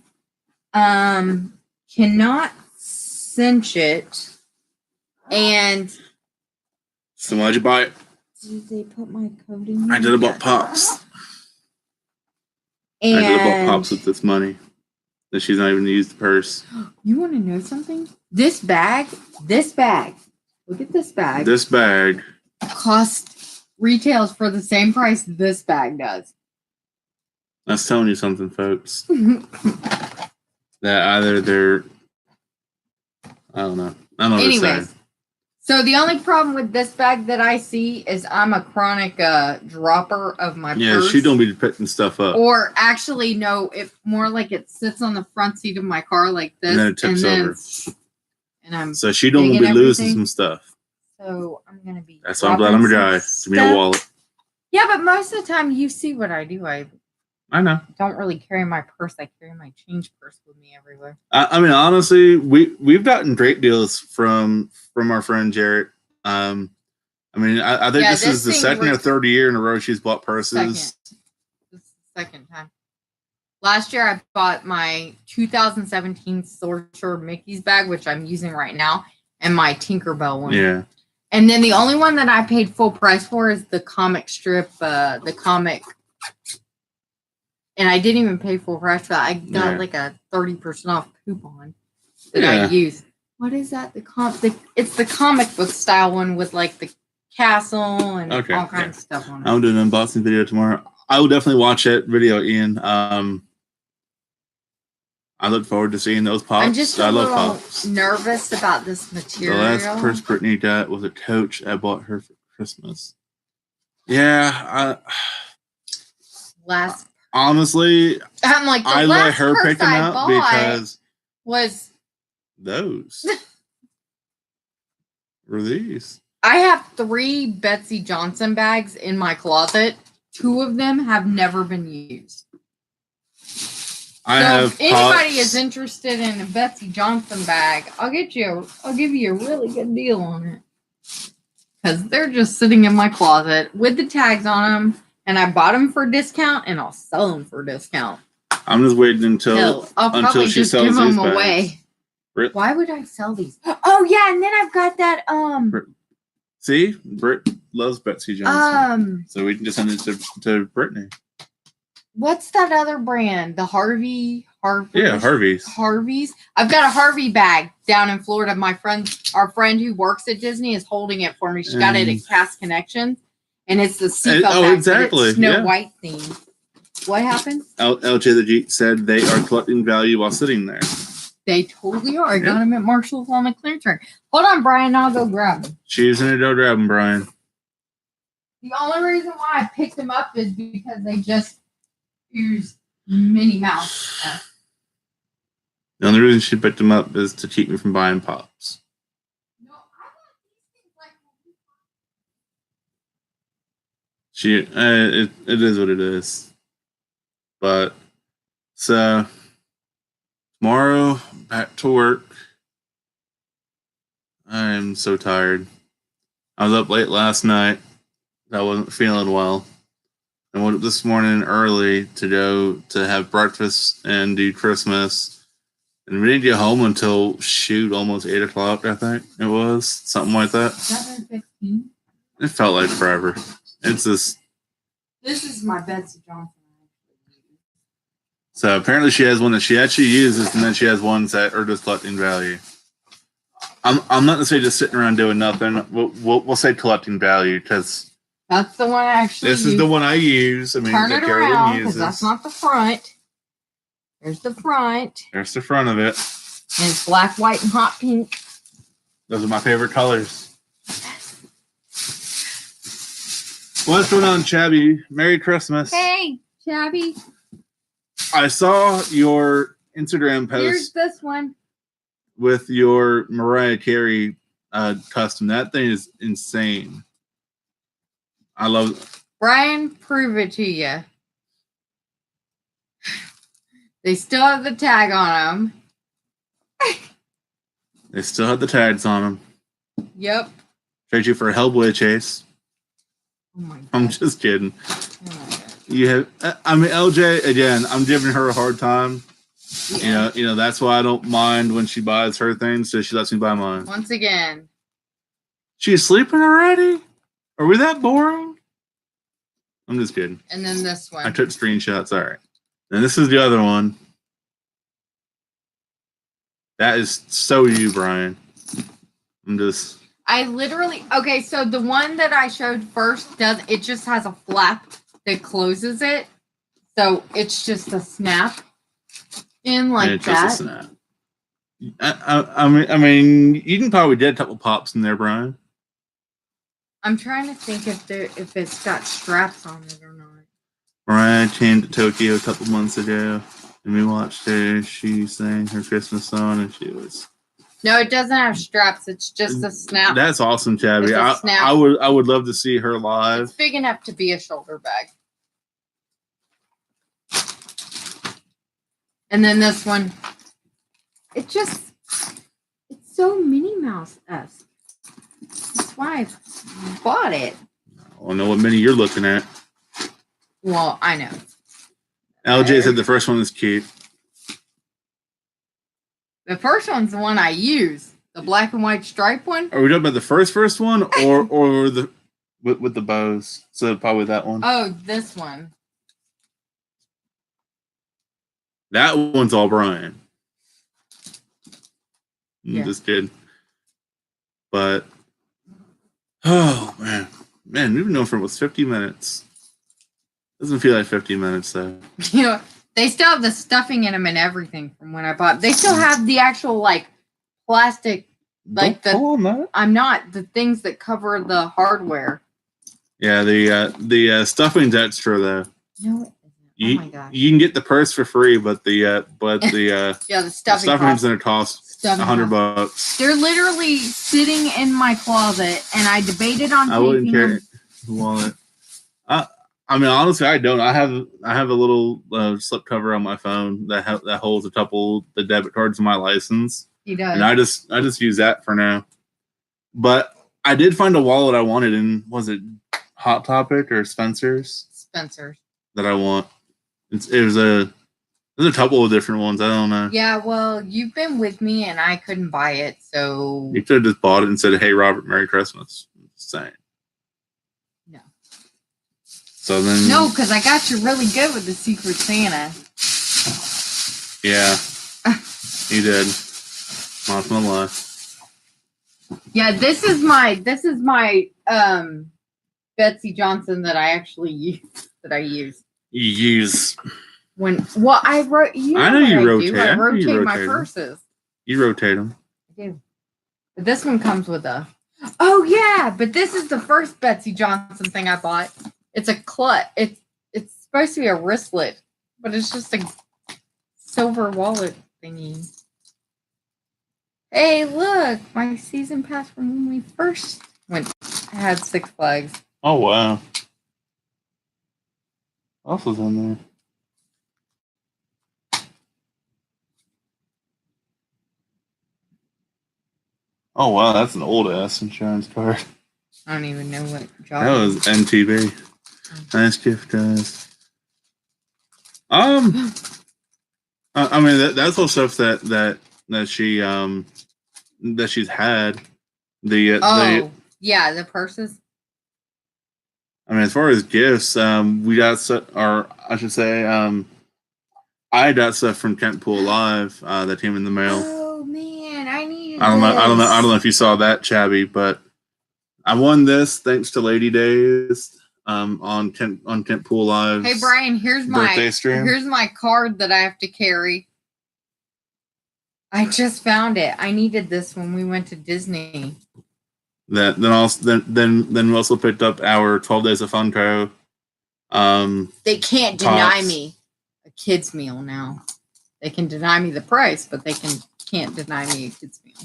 cannot cinch it, and so why'd you buy it? Did they put my code in here? I did about Pops. And I did about Pops with this money that she's not even used the purse. You want to know something? This bag. Look at this bag. This bag retails for the same price this bag does. That's telling you something, folks. That either they're, I don't know. I don't know. Anyways, so the only problem with this bag that I see is I'm a chronic dropper of my purse. Yeah, she don't be picking stuff up. Or actually, no, it more like it sits on the front seat of my car like this, and then it tips over. And I'm so she don't be losing some stuff. So I'm gonna be. That's why I'm glad I'm a guy. Give me a wallet. Yeah, but most of the time you see what I do. I know. Don't really carry my purse. I carry my change purse with me everywhere. I mean, honestly, we've gotten great deals from our friend Jarrett. I mean, I think this is the second or third year in a row she's bought purses. This is the second time. Last year, I bought my 2017 Sorcerer Mickey's bag, which I'm using right now, and my Tinkerbell one. Yeah. And then the only one that I paid full price for is the comic strip, the comic. And I didn't even pay full price for that. I got like a 30% off coupon that I used. What is that? It's the comic book style one with like the castle and all kinds of stuff on it. I'll do an unboxing video tomorrow. I will definitely watch that video, Ian. I look forward to seeing those pops. I'm just a little nervous about this material. The last purse Brittany got was a Coach I bought her for Christmas. Yeah, honestly, I'm like, I let her pick them up because was those were these. I have 3 Betsy Johnson bags in my closet. 2 of them have never been used. If anybody is interested in a Betsy Johnson bag, I'll give you a really good deal on it. Because they're just sitting in my closet with the tags on them, and I bought them for discount, and I'll sell them for discount. I'm just waiting until I'll probably she just sells give them these away. Why would I sell these? Oh yeah, and then I've got that See, Britt loves Betsy Johnson. So we can just send it to Brittany. What's that other brand? The Harvey. Yeah, Harvey's. Harvey's. I've got a Harvey bag down in Florida. Our friend who works at Disney is holding it for me. She got it at Cast Connections, and it's the seatbelt bag. Exactly. It's Snow White theme. What happened? LJ the Jeep said they are collecting value while sitting there. They totally are. I got them at Marshall's on the clearance rack. Hold on, Brian. I'll go grab them. She's in it. Go grab them, Brian. The only reason why I picked them up is because they just use Minnie Mouse. The only reason she picked them up is to keep me from buying pops. No, I got these things like. It is what it is. But so tomorrow back to work. I am so tired. I was up late last night. I wasn't feeling well. I woke up this morning early to go to have breakfast and do Christmas. And we didn't get home until, almost 8 o'clock, I think it was. Something like that. 7:15. It felt like forever. It's just... This is my Betsy Johnson. So apparently she has one that she actually uses, and then she has ones that are just collecting value. I'm not going to say just sitting around doing nothing. We'll say collecting value, because... That's the one I actually use. Is the one I use. I mean, turn it around, because that's not the front. There's the front. There's the front of it. And it's black, white, and hot pink. Those are my favorite colors. What's going on, Chabby? Merry Christmas. Hey, Chabby. I saw your Instagram post. Here's this one. With your Mariah Carey custom. That thing is insane. I love it. Brian, prove it to you. They still have the tag on them. They still have the tags on them. Yep. Trade you for a Hellboy chase. Oh my God. I'm just kidding. Oh my God. You have, I mean, LJ, again, I'm giving her a hard time. Yeah. You know, that's why I don't mind when she buys her things, so she lets me buy mine. Once again. She's sleeping already? Are we that boring? I'm just kidding. And then this one. I took screenshots. All right. And this is the other one. That is so you, Brian. I literally... Okay, so the one that I showed first, it just has a flap that closes it. So it's just a snap in like it's that. Just a snap. I mean, you can probably get a couple pops in there, Brian. I'm trying to think if it's got straps on it or not. Mariah came to Tokyo a couple months ago, and we watched her. She sang her Christmas song, and she was... No, it doesn't have straps. It's just a snap. That's awesome, Chabby. I would love to see her live. It's big enough to be a shoulder bag. And then this one. It's so Minnie Mouse-esque. That's why I bought it. I don't know what Minnie you're looking at. Well, I know. LJ said the first one is cute. The first one's the one I use. The black and white stripe one. Are we talking about the first one or the with the bows? So probably that one. Oh, this one. That one's all Brian. Yeah. Just kidding. But oh man, we've been going for almost 50 minutes. Doesn't feel like 50 minutes though. You know, they still have the stuffing in them and everything from when I bought. They still have the actual like plastic, like I'm not the things that cover the hardware. Yeah, the stuffing's extra though. No, it isn't. Oh my gosh. You can get the purse for free, but the yeah, the stuffing's gonna cost $100. They're literally sitting in my closet, and I debated on. I wouldn't carry the wallet. I mean, honestly, I don't. I have a little slip cover on my phone that holds a couple the debit cards of my license. He does, and I just use that for now. But I did find a wallet I wanted in, was it Hot Topic or Spencer's? Spencer's. That I want. It was a There's a couple of different ones. I don't know. Yeah, well, you've been with me and I couldn't buy it, so You could have just bought it and said, "Hey, Robert, Merry Christmas." Just saying. no. So then. No, because I got you really good with the Secret Santa. Yeah, you did. Not gonna lie. Yeah, this is my Betsy Johnson that I actually use. You use. I wrote. I know you rotate. I rotate my purses. You rotate them. I do. But this one comes with a. Oh yeah, but this is the first Betsy Johnson thing I bought. It's a clutch. It's supposed to be a wristlet, but it's just a silver wallet thingy. Hey, look, my season pass from when we first had Six Flags. Oh wow. What else was in there? Oh wow, that's an old ass insurance card. I don't even know what job. That was MTV. Nice gift, guys. I mean that's all stuff that she's had. The purses. I mean, as far as gifts, we got I got stuff from Kent Pool Live that came in the mail. Oh man, I needed. I don't know if you saw that, Chabby, but I won this thanks to Lady Days on Kent Pool Live. Hey Brian, here's my card that I have to carry. I just found it. I needed this when we went to Disney. Then we also picked up our 12 Days of Funko. They can't deny me a kids meal now. They can deny me the price, but they can't deny me a kids meal.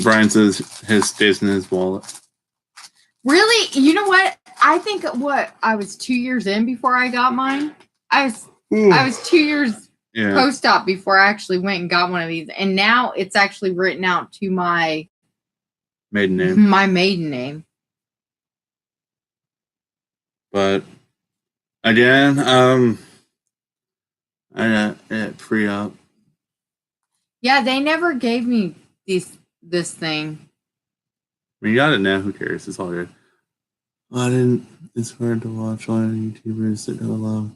Brian says his stays in his wallet. Really? You know what? I think I was 2 years in before I got mine. I was 2 years post-op before I actually went and got one of these, and now it's actually written out to my maiden name. My maiden name. But again, I got pre-op. Yeah, they never gave me this thing. I mean, you got it now. Who cares? It's all good. It's hard to watch all YouTubers that go love.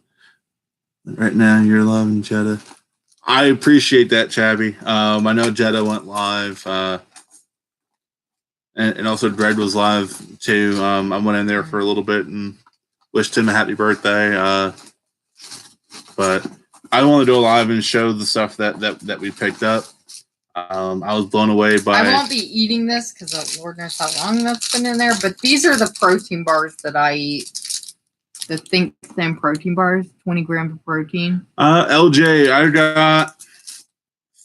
Right now, you're loving Jeddah. I appreciate that, Chabby. I know Jeddah went live. And also Dredd was live too. I went in there for a little bit and wished him a happy birthday. But I want to go live and show the stuff that we picked up. I was blown away by. I won't be eating this because Lord knows how long that's been in there. But these are the protein bars that I eat. The Think Thin protein bars, 20 grams of protein. LJ, I got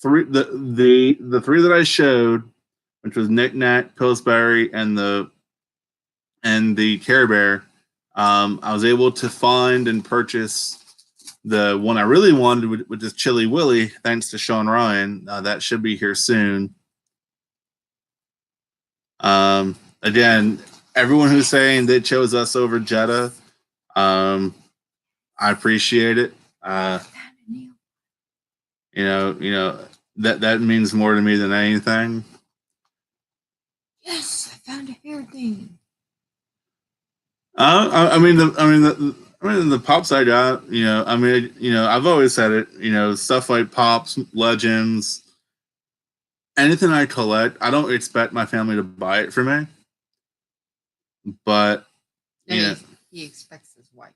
three. The three that I showed, which was Knick Knack, Pillsbury, and the Care Bear. I was able to find and purchase the one I really wanted, which is Chili Willy, thanks to Sean Ryan. That should be here soon. Again, everyone who's saying they chose us over Jeddah, I appreciate it. You know that means more to me than anything. Yes, I found a hair thing. I mean the pops I got, I've always said it, stuff like Pops, Legends, anything I collect, I don't expect my family to buy it for me. But he expects his wife.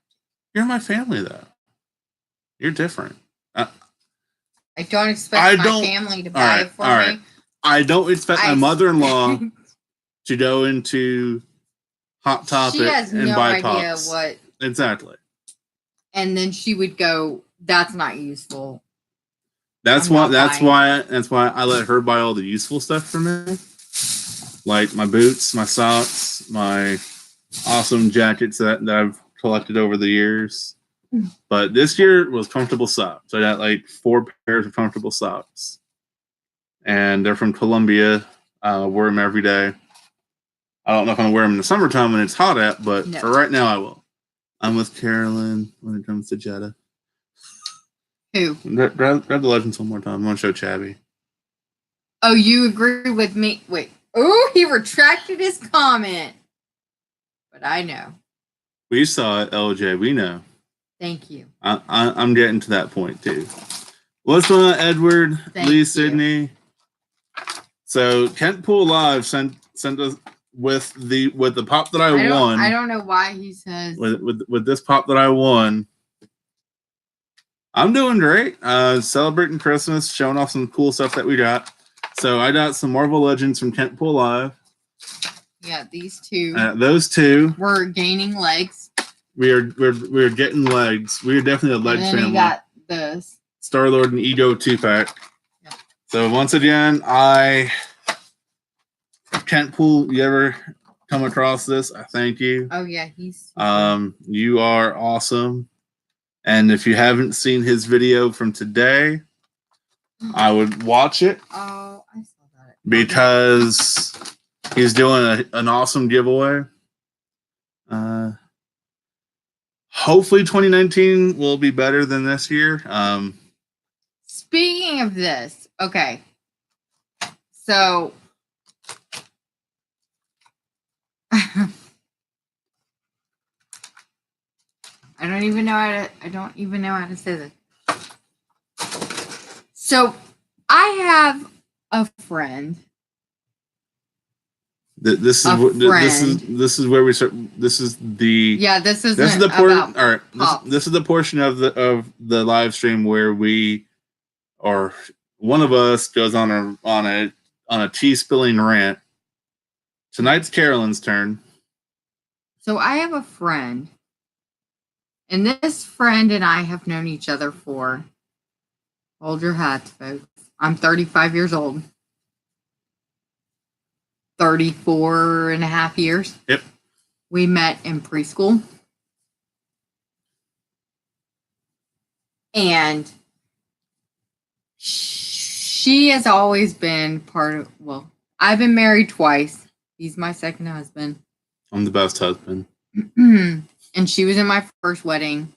You're my family though. You're different. I don't expect my family to buy it for me. I don't expect my mother-in-law to go into Hot Topic and buy Pops. What exactly. And then she would go, "That's not useful." That's why I let her buy all the useful stuff for me, like my boots, my socks, my awesome jackets that I've collected over the years. But this year was comfortable socks. I got like 4 pairs of comfortable socks, and they're from Columbia. Wear them every day. I don't know if I'm gonna wear them in the summertime when it's hot out, but for right now I will. I'm with Carolyn when it comes to Jeddah. Who? Grab the legends one more time. I want to show Chabby. Oh, you agree with me? Wait. Oh, he retracted his comment. But I know. We saw it, LJ. We know. Thank you. I'm getting to that point too. What's going on, Edward? Lee, Sydney. So Kent Pool Live sent us with the pop that I won. I don't know why he says with this pop that I won. I'm doing great. Celebrating Christmas, showing off some cool stuff that we got. So I got some Marvel Legends from Kent Pool Live. Yeah, these two. Those two. We're gaining legs. We're getting legs. We're definitely a leg family. You got this Star-Lord and Ego 2-pack. Yep. So once again, Kent Pool, you ever come across this? I thank you. Oh yeah, he's you are awesome. And if you haven't seen his video from today, I would watch it. Oh, I saw that. Because he's doing an awesome giveaway. Hopefully 2019 will be better than this year. Speaking of this, okay. So I don't even know how to say this. So I have a friend. This is where we start. This is the This is the portion. All right, this is the portion of the live stream where we, or one of us, goes on a tea spilling rant. Tonight's Carolyn's turn. So I have a friend, and this friend and I have known each other for, hold your hats, folks. I'm 35 years old. 34 and a half years. Yep. We met in preschool. And she has always been part of, I've been married twice. He's my second husband. I'm the best husband. And she was in my first wedding.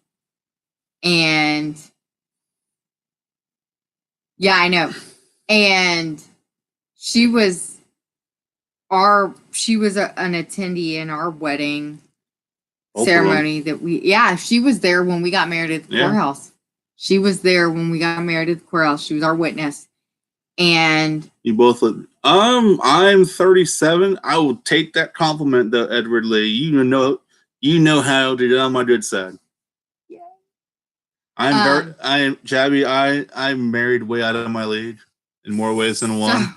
And yeah, I know. And she was an attendee in our wedding ceremony that she was there when we got married at the courthouse. She was there when we got married at the courthouse. She was our witness. And you both look, I'm 37. I will take that compliment though, Edward Lee. You know how to do it on my good side. Yeah. I'm married way out of my league in more ways than one.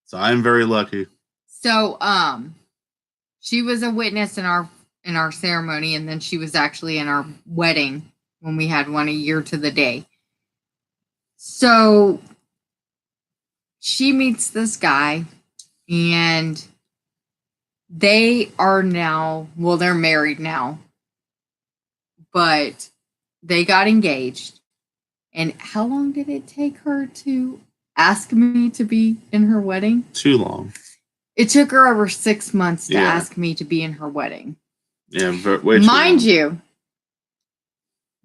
So I'm very lucky. So, she was a witness in our ceremony, and then she was actually in our wedding when we had one a year to the day. So she meets this guy, and they are now, they're married now, but they got engaged. And how long did it take her to ask me to be in her wedding? Too long. It took her over 6 months to ask me to be in her wedding. Yeah, way too Mind long. you,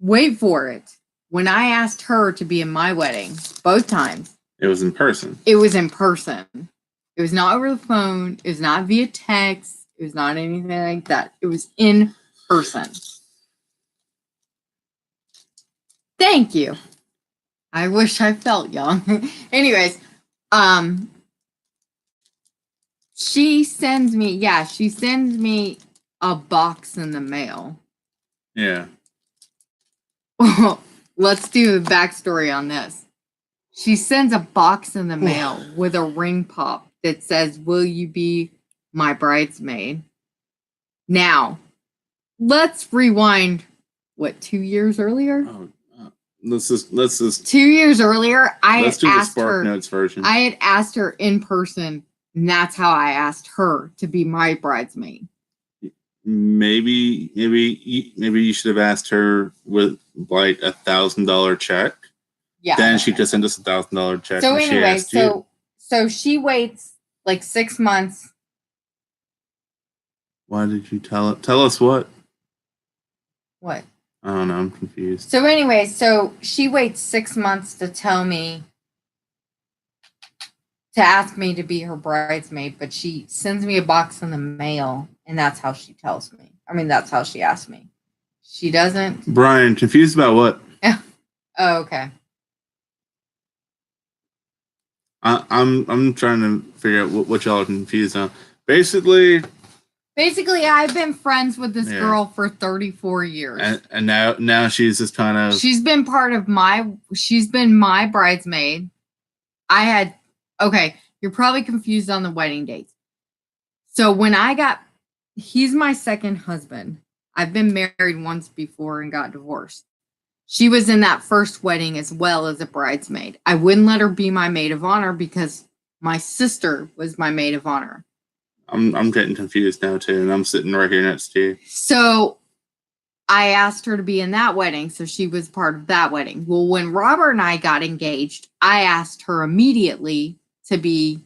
wait for it. When I asked her to be in my wedding, both times, it was in person. It was in person. It was not over the phone. It was not via text. It was not anything like that. It was in person. Thank you. I wish I felt young. Anyways, she sends me a box in the mail. Yeah. Let's do the backstory on this. She sends a box in the mail with a ring pop that says, "Will you be my bridesmaid?" Now, let's rewind, 2 years earlier? Let's just 2 years earlier, let's do the Spark Notes version. I had asked her in person, and that's how I asked her to be my bridesmaid. Maybe you should have asked her with like $1,000 check. Yeah. Then she just sent us $1,000 check. So anyway, so she waits like 6 months. Why did you tell us what? What? I don't know. I'm confused. So anyway, so she waits 6 months to tell me, to ask me to be her bridesmaid, but she sends me a box in the mail, and that's how she tells me. I mean, that's how she asks me. She doesn't. Brian, confused about what? Oh, okay. I'm trying to figure out what y'all are confused on. Basically, I've been friends with this girl for 34 years. And now she's just kind of... She's been she's been my bridesmaid. Okay, you're probably confused on the wedding dates. So when he's my second husband. I've been married once before and got divorced. She was in that first wedding as well as a bridesmaid. I wouldn't let her be my maid of honor because my sister was my maid of honor. I'm getting confused now too, and I'm sitting right here next to you. So I asked her to be in that wedding, so she was part of that wedding. Well, when Robert and I got engaged, I asked her immediately to be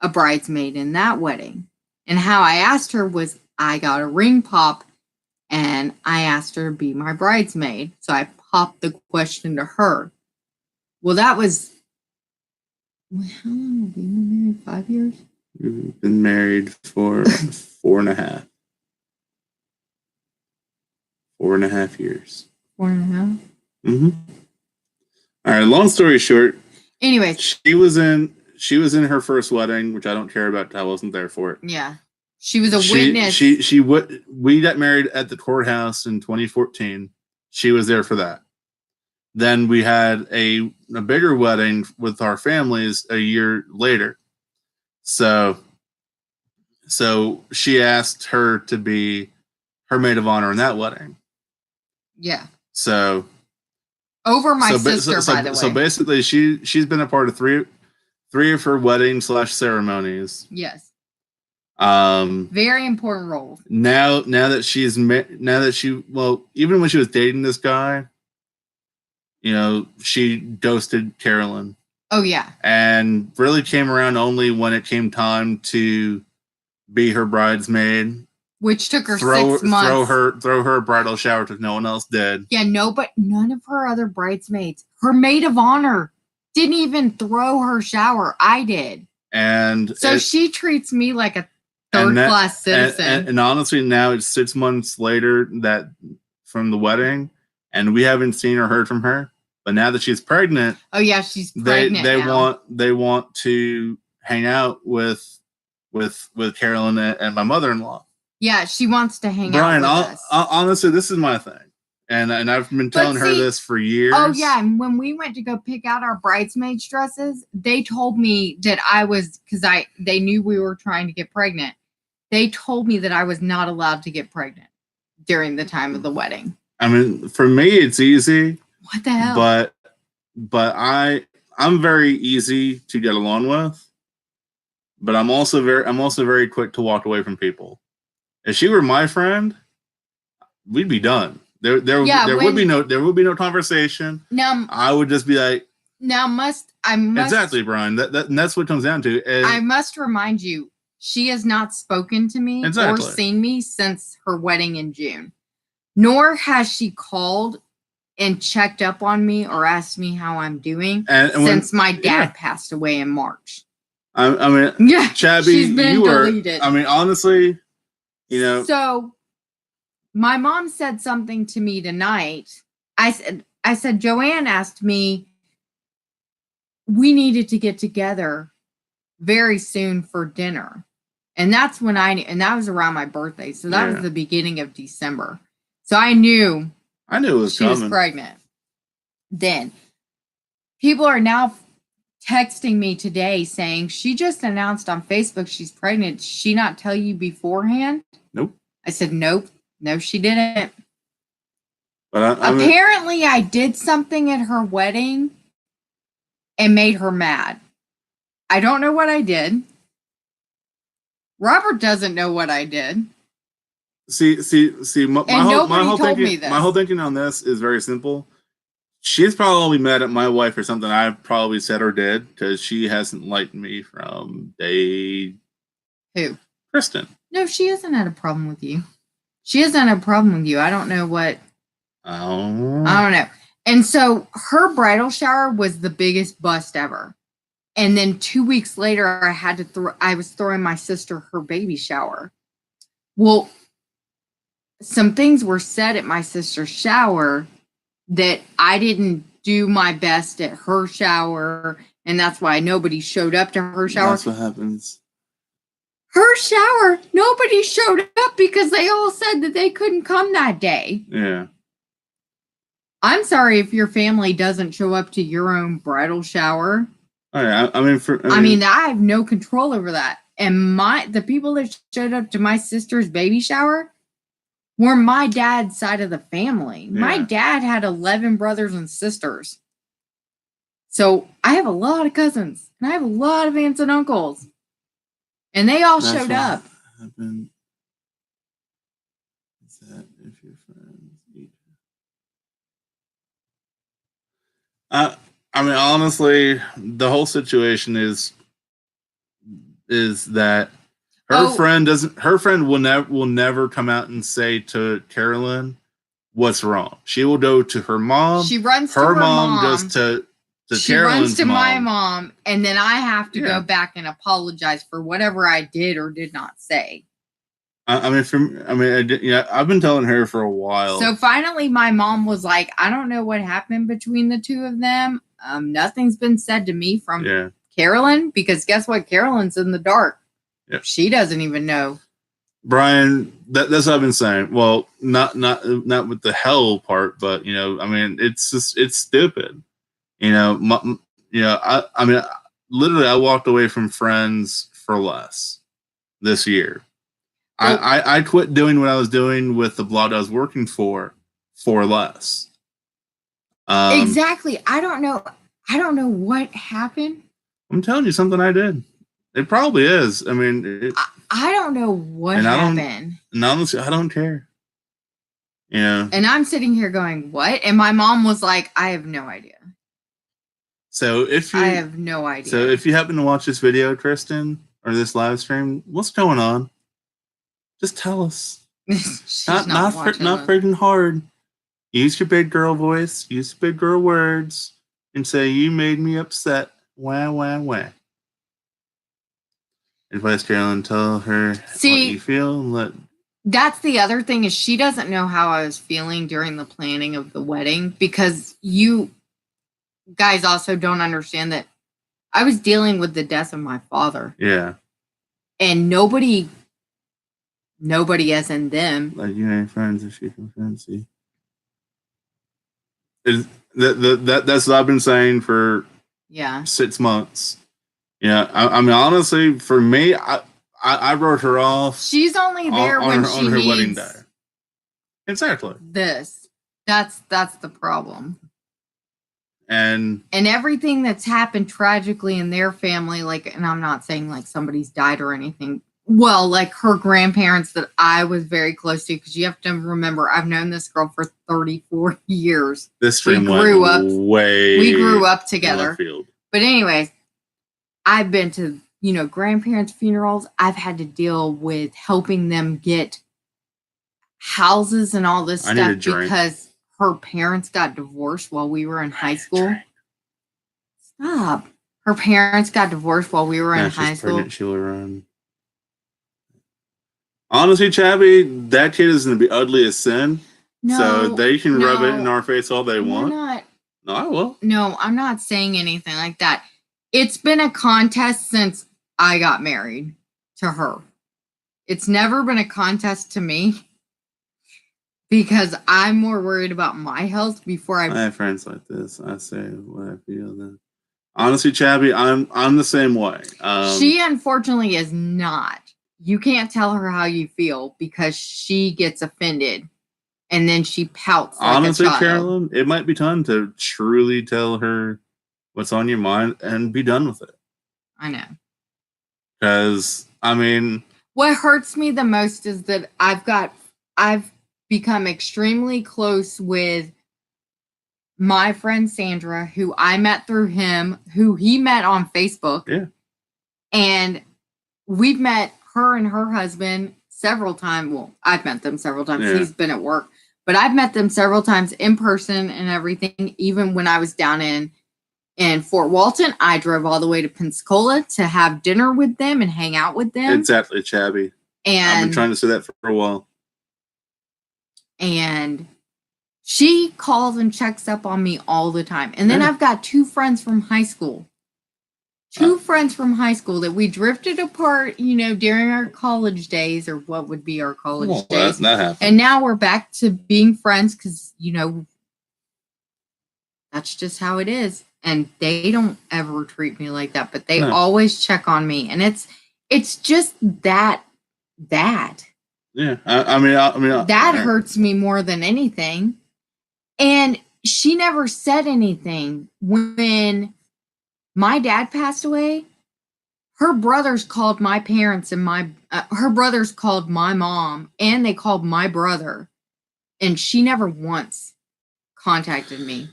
a bridesmaid in that wedding. And how I asked her was I got a ring pop and I asked her to be my bridesmaid. So I popped the question to her. Well, that was... How long have we been married? 5 years? We've been married for 4.5. 4.5 years. 4.5? Mm-hmm. All right, long story short. Anyways. She was in her first wedding, which I don't care about. I wasn't there for it. Yeah. She was a witness. We got married at the courthouse in 2014. She was there for that. Then we had a bigger wedding with our families a year later. So she asked her to be her maid of honor in that wedding. Yeah. So over my sister, by the way. So basically, she's been a part of three of her wedding / ceremonies. Yes. Very important role. Now that even when she was dating this guy, she ghosted Carolyn. Oh yeah. And really came around only when it came time to be her bridesmaid, which took her 6 months. Throw her a bridal shower if no one else did. Yeah, no, but none of her other bridesmaids, her maid of honor, didn't even throw her shower. I did. And so she treats me like a third-class citizen. And honestly, now it's 6 months later from the wedding, and we haven't seen or heard from her. But now that she's pregnant, oh yeah, she's pregnant. They want to hang out with Carolyn and my mother-in-law. Yeah, she wants to hang out with us. Honestly, this is my thing, and I've been telling her this for years. Oh yeah, and when we went to go pick out our bridesmaids dresses, they told me that they knew we were trying to get pregnant. They told me that I was not allowed to get pregnant during the time of the wedding. I mean, for me, it's easy. What the hell? But I'm very easy to get along with. But I'm also very quick to walk away from people. If she were my friend, we'd be done. There would be no conversation. No, I would just be like, I must exactly, Brian. That's what it comes down to. I must remind you, she has not spoken to me or seen me since her wedding in June. Nor has she called and checked up on me or asked me how I'm doing since my dad passed away in March. I mean, yeah, Chabby, she's been deleted. I mean, honestly, So, my mom said something to me tonight. I said, Joanne asked me, we needed to get together very soon for dinner. And that's when and that was around my birthday. So that was the beginning of December. So I knew it was she was pregnant. Then people are now texting me today saying she just announced on Facebook she's pregnant. Did she not tell you beforehand? Nope. I said, nope. No, she didn't. But apparently I did something at her wedding and made her mad. I don't know what I did. Robert doesn't know what I did. See. My whole thinking on this is very simple. She's probably mad at my wife for something I probably said or did because she hasn't liked me from day. Who? Kristen. No, she hasn't had a problem with you. She hasn't had a problem with you. I don't know what. Oh. I don't know. And so her bridal shower was the biggest bust ever. And then 2 weeks later, I was throwing my sister her baby shower. Well, some things were said at my sister's shower that I didn't do my best at her shower, and that's why nobody showed up to her shower. That's what happens. Her shower, nobody showed up because they all said that they couldn't come that day. Yeah. I'm sorry if your family doesn't show up to your own bridal shower. Oh, yeah. I have no control over that. And the people that showed up to my sister's baby shower were my dad's side of the family. Yeah. My dad had 11 brothers and sisters. So I have a lot of cousins, and I have a lot of aunts and uncles. And they all showed up. Happened. Is that if your friends eat? I mean, honestly, the whole situation is that her friend will never come out and say to Carolyn what's wrong. She will go to her mom. She runs to her mom. Goes to she Carolyn's runs to mom. My mom, and then I have to go back and apologize for whatever I did or did not say. I've been telling her for a while. So finally, my mom was like, "I don't know what happened between the two of them. Nothing's been said to me from Carolyn, because guess what? Carolyn's in the dark. Yep. She doesn't even know." Brian, that's what I've been saying. Well, not with the hell part, but it's stupid. Literally, I walked away from friends for less this year. Well, I quit doing what I was doing with the blog I was working for less. Exactly. I don't know what happened. I'm telling you something I did. It probably is. I mean, I don't know what happened. And honestly, I don't care. Yeah. And I'm sitting here going, "What?" And my mom was like, "I have no idea." So I have no idea. So if you happen to watch this video, Kristen, or this live stream, what's going on? Just tell us. not freaking hard. Use your big girl voice. Use big girl words, and say you made me upset. Wah wah wah. Advise Carolyn, tell her what you feel. That's the other thing, is she doesn't know how I was feeling during the planning of the wedding, because you guys also don't understand that I was dealing with the death of my father. Yeah. And nobody as in them. Like, you ain't friends if you can fancy. That's what I've been saying for 6 months. Yeah, I mean, honestly, for me, I wrote her off. She's only there on her wedding day. Exactly. That's the problem. And everything that's happened tragically in their family, like, and I'm not saying like somebody's died or anything. Well, like her grandparents that I was very close to, because you have to remember, I've known this girl for 34 years. This stream we grew up together. But anyways, I've been to, grandparents' funerals. I've had to deal with helping them get houses and all this stuff because her parents got divorced while we were in high school. Stop. Her parents got divorced while we were in high school. Pregnant, she will run. Honestly, Chabby, that kid is going to be ugly as sin. No, so they can rub it in our face all they want. No, I will. No, I'm not saying anything like that. It's been a contest since I got married to her. It's never been a contest to me, because I'm more worried about my health before I have friends like this. I say what I feel then. Honestly, Chabby, I'm the same way. She unfortunately is not. You can't tell her how you feel because she gets offended and then she pouts like honestly, a child. Carolyn, it might be time to truly tell her what's on your mind and be done with it. I know. Because, I mean, what hurts me the most is that I've become extremely close with my friend Sandra, who I met through him, who he met on Facebook. Yeah. And we've met her and her husband several times. Well, I've met them several times. Yeah. He's been at work. But I've met them several times in person and everything. Even when I was down in Fort Walton, I drove all the way to Pensacola to have dinner with them and hang out with them. Exactly, Chabby. And I've been trying to say that for a while. And she calls and checks up on me all the time. And then I've got two friends from high school. Two friends from high school that we drifted apart, during our college days, or what would be our college days. That happened. And now we're back to being friends because, that's just how it is. And they don't ever treat me like that, but they always check on me. And it's just that. Yeah. I mean, that hurts me more than anything. And she never said anything when my dad passed away. Her brothers called my parents and her brothers called my mom, and they called my brother, and she never once contacted me.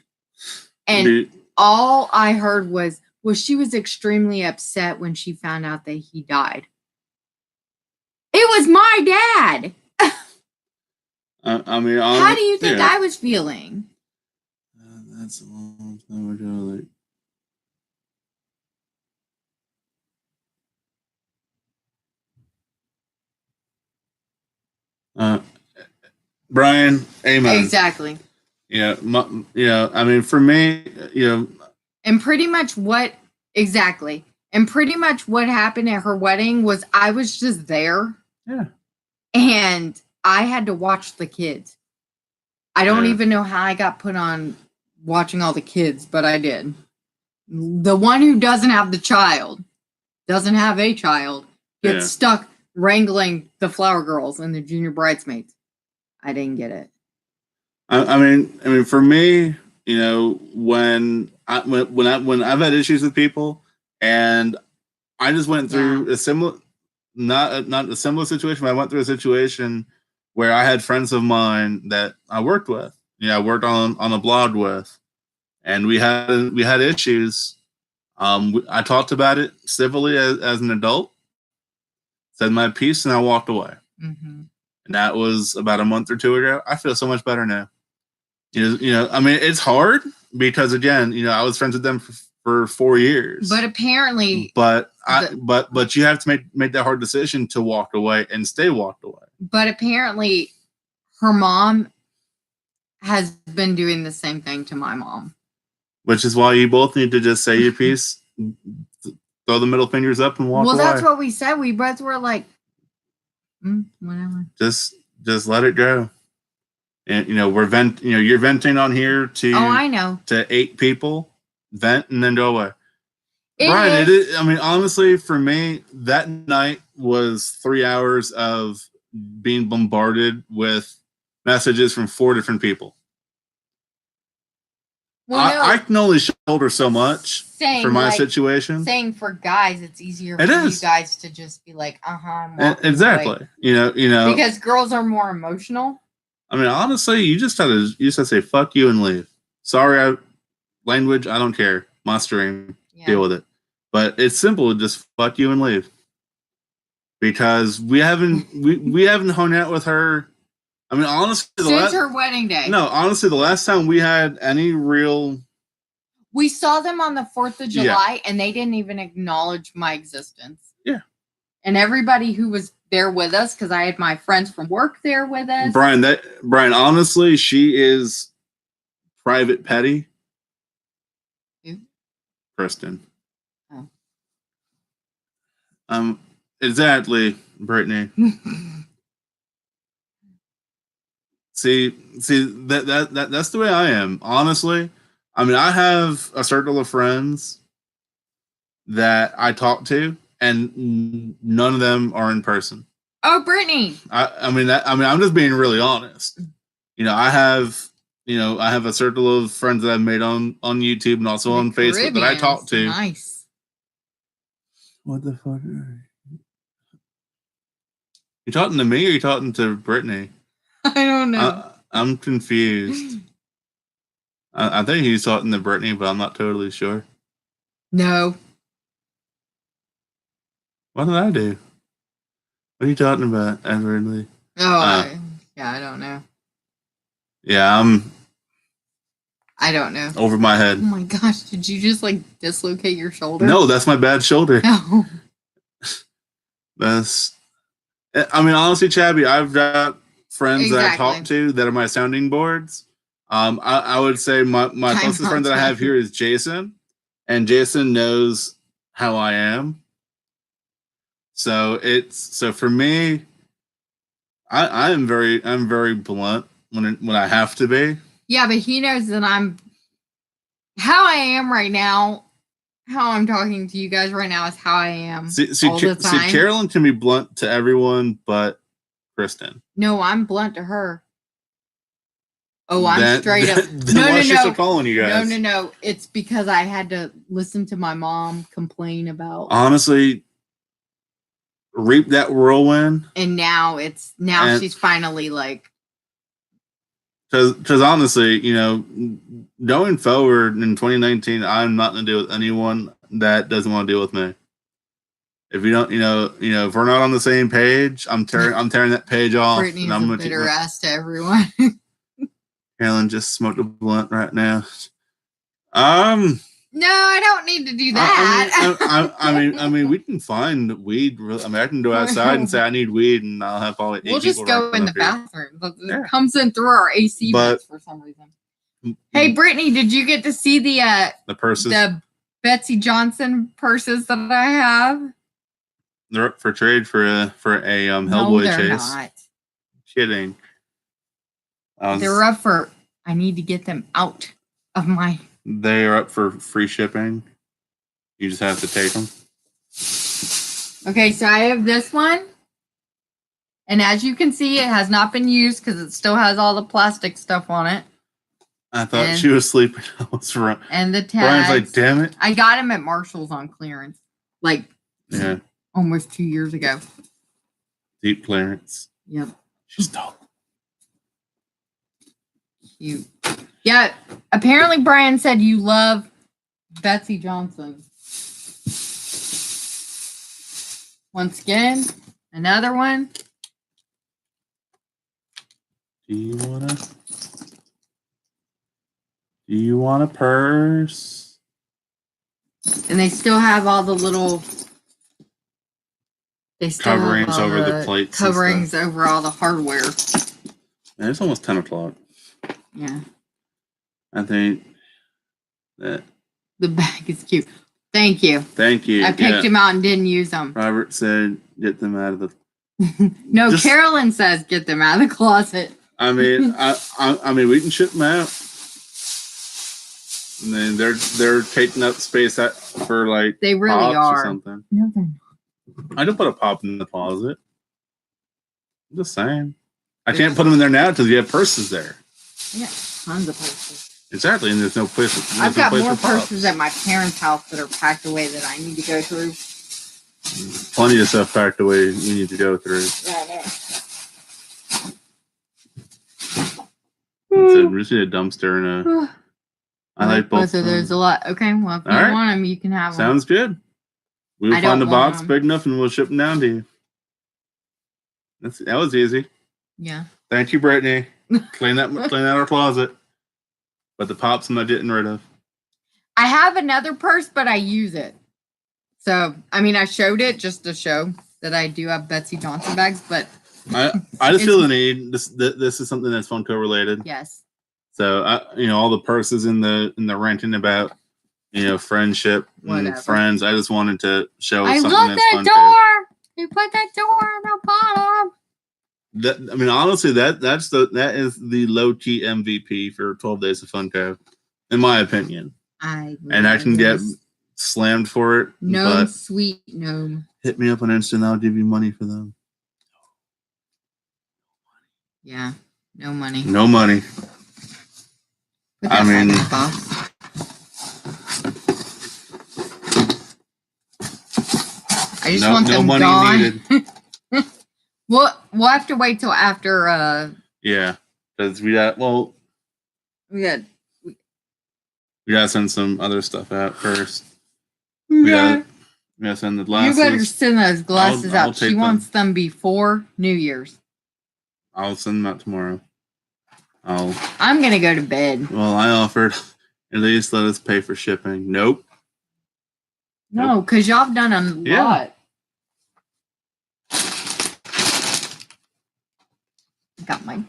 And all I heard was she was extremely upset when she found out that he died. It was my dad. I mean, how do you think I was feeling? That's a long time ago. Brian, amen. Exactly. I mean, for me, and pretty much what happened at her wedding was I was just there. Yeah. And I had to watch the kids. I don't even know how I got put on watching all the kids, but I did. The one who doesn't have a child, gets stuck wrangling the flower girls and the junior bridesmaids. I didn't get it. I mean, for me, when I've had issues with people, and I just went through a similar, not a similar situation, but I went through a situation where I had friends of mine that I worked with. I worked on a blog with, and we had issues. I talked about it civilly as an adult, said my piece, and I walked away. Mm-hmm. And that was about a month or two ago. I feel so much better now. I mean, it's hard because, again, I was friends with them for 4 years. But apparently, but you have to make that hard decision to walk away and stay walked away. But apparently, her mom has been doing the same thing to my mom. Which is why you both need to just say your piece, throw the middle fingers up, and walk away. Well, that's what we said. We both were like, whatever. Just let it go. And you're venting on here to I know, to 8 people. Vent and then go away. Brian, I mean, honestly, for me, that night was 3 hours of being bombarded with messages from 4 different people. Well, I can only shoulder so much for my situation. Saying for guys, it's easier for you guys to just be like, exactly. Away. Because girls are more emotional. I mean, honestly, you just have to say fuck you and leave. Sorry, language, I don't care. My stream, deal with it. But it's simple, just fuck you and leave. Because we haven't hung out with her. I mean, honestly, since her wedding day. No, honestly, the last time we had any real, we saw them on the 4th of July, and they didn't even acknowledge my existence. Yeah. And everybody who was there with us, because I had my friends from work there with us. Brian, honestly, she is private petty. Who? Kristen. Oh. Exactly, Brittany. See that's the way I am. Honestly, I mean, I have a circle of friends that I talk to, and none of them are in person. Oh, Brittany. I mean, I'm just being really honest. I have a circle of friends that I've made on YouTube and also on Facebook that I talk to. Nice. What the fuck? You talking to me or you talking to Brittany? I don't know. I'm confused. I think he's talking to Brittany, but I'm not totally sure. No. What did I do? What are you talking about, Everly? Oh, I don't know. Yeah, I'm I don't know. over my Oh head. my gosh, did you just like dislocate your shoulder? No, that's my bad shoulder. No. I mean, honestly, Chabby, I've got friends that I Exactly. talk to that are my sounding boards. I would say my closest friend that I have here is Jason, and Jason knows how I am. So for me, I'm very blunt when I have to be. Yeah, but he knows that I'm how I am right now. How I'm talking to you guys right now is how I am all the time. Carolyn can be blunt to everyone, but Kristen. No, I'm blunt to her. Oh, I'm straight up. No. Calling you guys? No. It's because I had to listen to my mom complain about. Honestly, reap that whirlwind. And now she's finally like. Because honestly, going forward in 2019, I'm not going to deal with anyone that doesn't want to deal with me. If you don't, if we're not on the same page, I'm tearing that page off. Brittany's and I'm a bitter ass to everyone. Carolyn just smoked a blunt right now. No, I don't need to do that. I mean, we can find weed. I mean, I can go outside and say I need weed, and I'll have all. We'll just go in the bathroom. It comes in through our AC vents for some reason. Hey, Brittany, did you get to see the purses, the Betsy Johnson purses that I have? They're up for trade for a Hellboy chase. Not. Kidding. They're up for. I need to get them out of my. They are up for free shipping. You just have to take them. Okay, so I have this one. And as you can see, it has not been used because it still has all the plastic stuff on it. I thought she was sleeping. I was wrong. And the tags. Brian's like, damn it. I got them at Marshall's on clearance. Almost 2 years ago. Deep clearance. Yep. She's tall. Cute. Yeah, apparently Brian said you love Betsy Johnson. Once again, another one. Do you want a purse? And they still have all the little coverings over the plates. Coverings over all the hardware. And it's almost 10 o'clock. Yeah. I think that the bag is cute. Thank you. Thank you. I picked them out and didn't use them. Robert said, "Get them out of the." No, Carolyn says, "Get them out of the closet." I mean, I mean, we can ship them out. And then they're taking up space for like they really pops are. Or something. No, they're not. I don't put a pop in the closet. I'm just saying. I can't put them in there now because you have purses there. Yeah, tons of purses. Exactly, and there's no place. I've got more purses at my parents' house that are packed away that I need to go through. Plenty of stuff packed away you need to go through. Yeah, I know. We just need a dumpster and a. I like both. So there's a lot. Okay, well, if you want them, you can have them. Sounds good. We'll find a box big enough and we'll ship them down to you. That was easy. Yeah. Thank you, Brittany. Clean out our closet. But the pops I'm not getting rid of. I have another purse, but I use it. So, I mean, I showed it just to show that I do have Betsy Johnson bags, but I just feel the need. This is something that's Funko related. Yes. So all the purses in the ranting about friendship and friends. I just wanted to show. I love that door. You put that door on the bottom. I mean, honestly, that is the low key MVP for 12 Days of Funko, in my opinion. I can get slammed for it. No, sweet gnome. Hit me up on Insta and I'll give you money for them. Yeah, no money. No money. I mean, I just want them money gone. Needed. We'll have to wait till after. Yeah, because we gotta send some other stuff out first. We gotta send the glasses. You better send those glasses out. She wants them before New Year's. I'll send them out tomorrow. Oh. I'm gonna go to bed. Well, I offered at least let us pay for shipping. Nope. No, because y'all have done a lot. Got my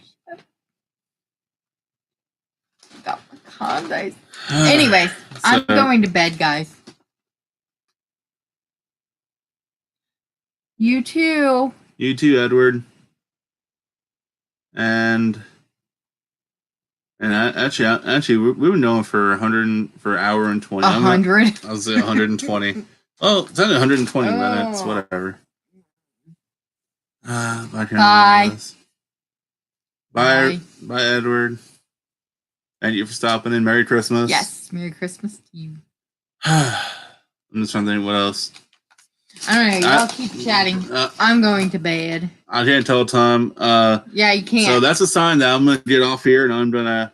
condos. Anyways, I'm going to bed, guys. You too. You too, Edward. And actually, we've been going for an hour and 20. 100. I was say 120. Oh, it's only 120 minutes. Whatever. Bye. Bye, Edward. Thank you for stopping in. Merry Christmas. Yes, Merry Christmas to you. I'm just trying to think what else. I don't know. Y'all keep chatting. I'm going to bed. I can't tell time. Yeah, you can't. So that's a sign that I'm gonna get off here and I'm gonna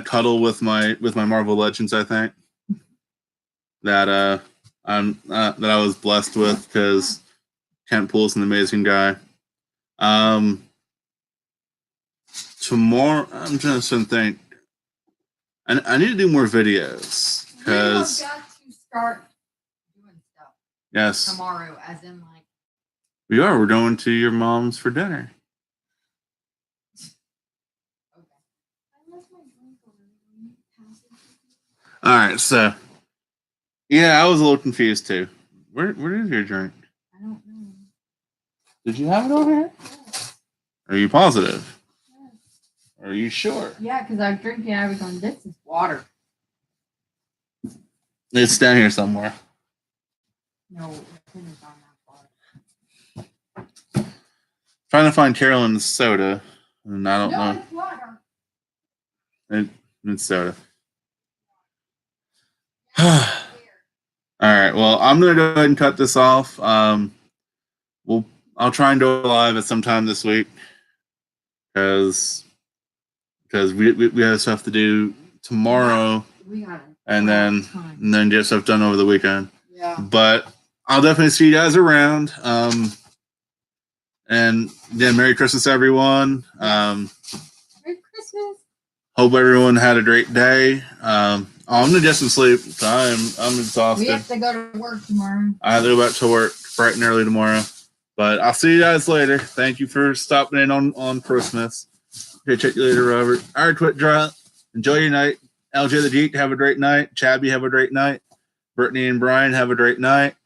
cuddle with my Marvel Legends. I think that that I was blessed with because Kent Poole's an amazing guy. Tomorrow I'm just gonna think. I need to do more videos because we have got to start doing stuff. Yes. Tomorrow, as in like. We're going to your mom's for dinner. Okay. All right, so yeah, I was a little confused too. Where is your drink? I don't know. Did you have it over here? Yes. Are you positive? Yes. Are you sure? Yeah, because I'm drinking out of it. This is water. It's down here somewhere. No, it's on that water. Trying to find Carolyn's soda, and I don't know. It's water. It's soda. All right. Well, I'm gonna go ahead and cut this off. I'll try and go live at some time this week because we have stuff to do tomorrow, and then get stuff done over the weekend. Yeah. But I'll definitely see you guys around. And yeah, Merry Christmas, everyone. Merry Christmas. Hope everyone had a great day. I'm gonna get some sleep. I'm exhausted. We have to go to work tomorrow. I have to go back to work bright and early tomorrow. But I'll see you guys later. Thank you for stopping in on Christmas. Okay, check you later, Robert. All right, quit drunk. Enjoy your night. LJ the Geek, have a great night. Chabby, have a great night. Brittany and Brian, have a great night.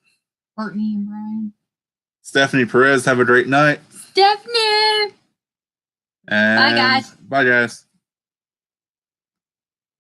Brittany and Brian. Stephanie Perez, have a great night. Stephanie. And bye, guys. Bye, guys.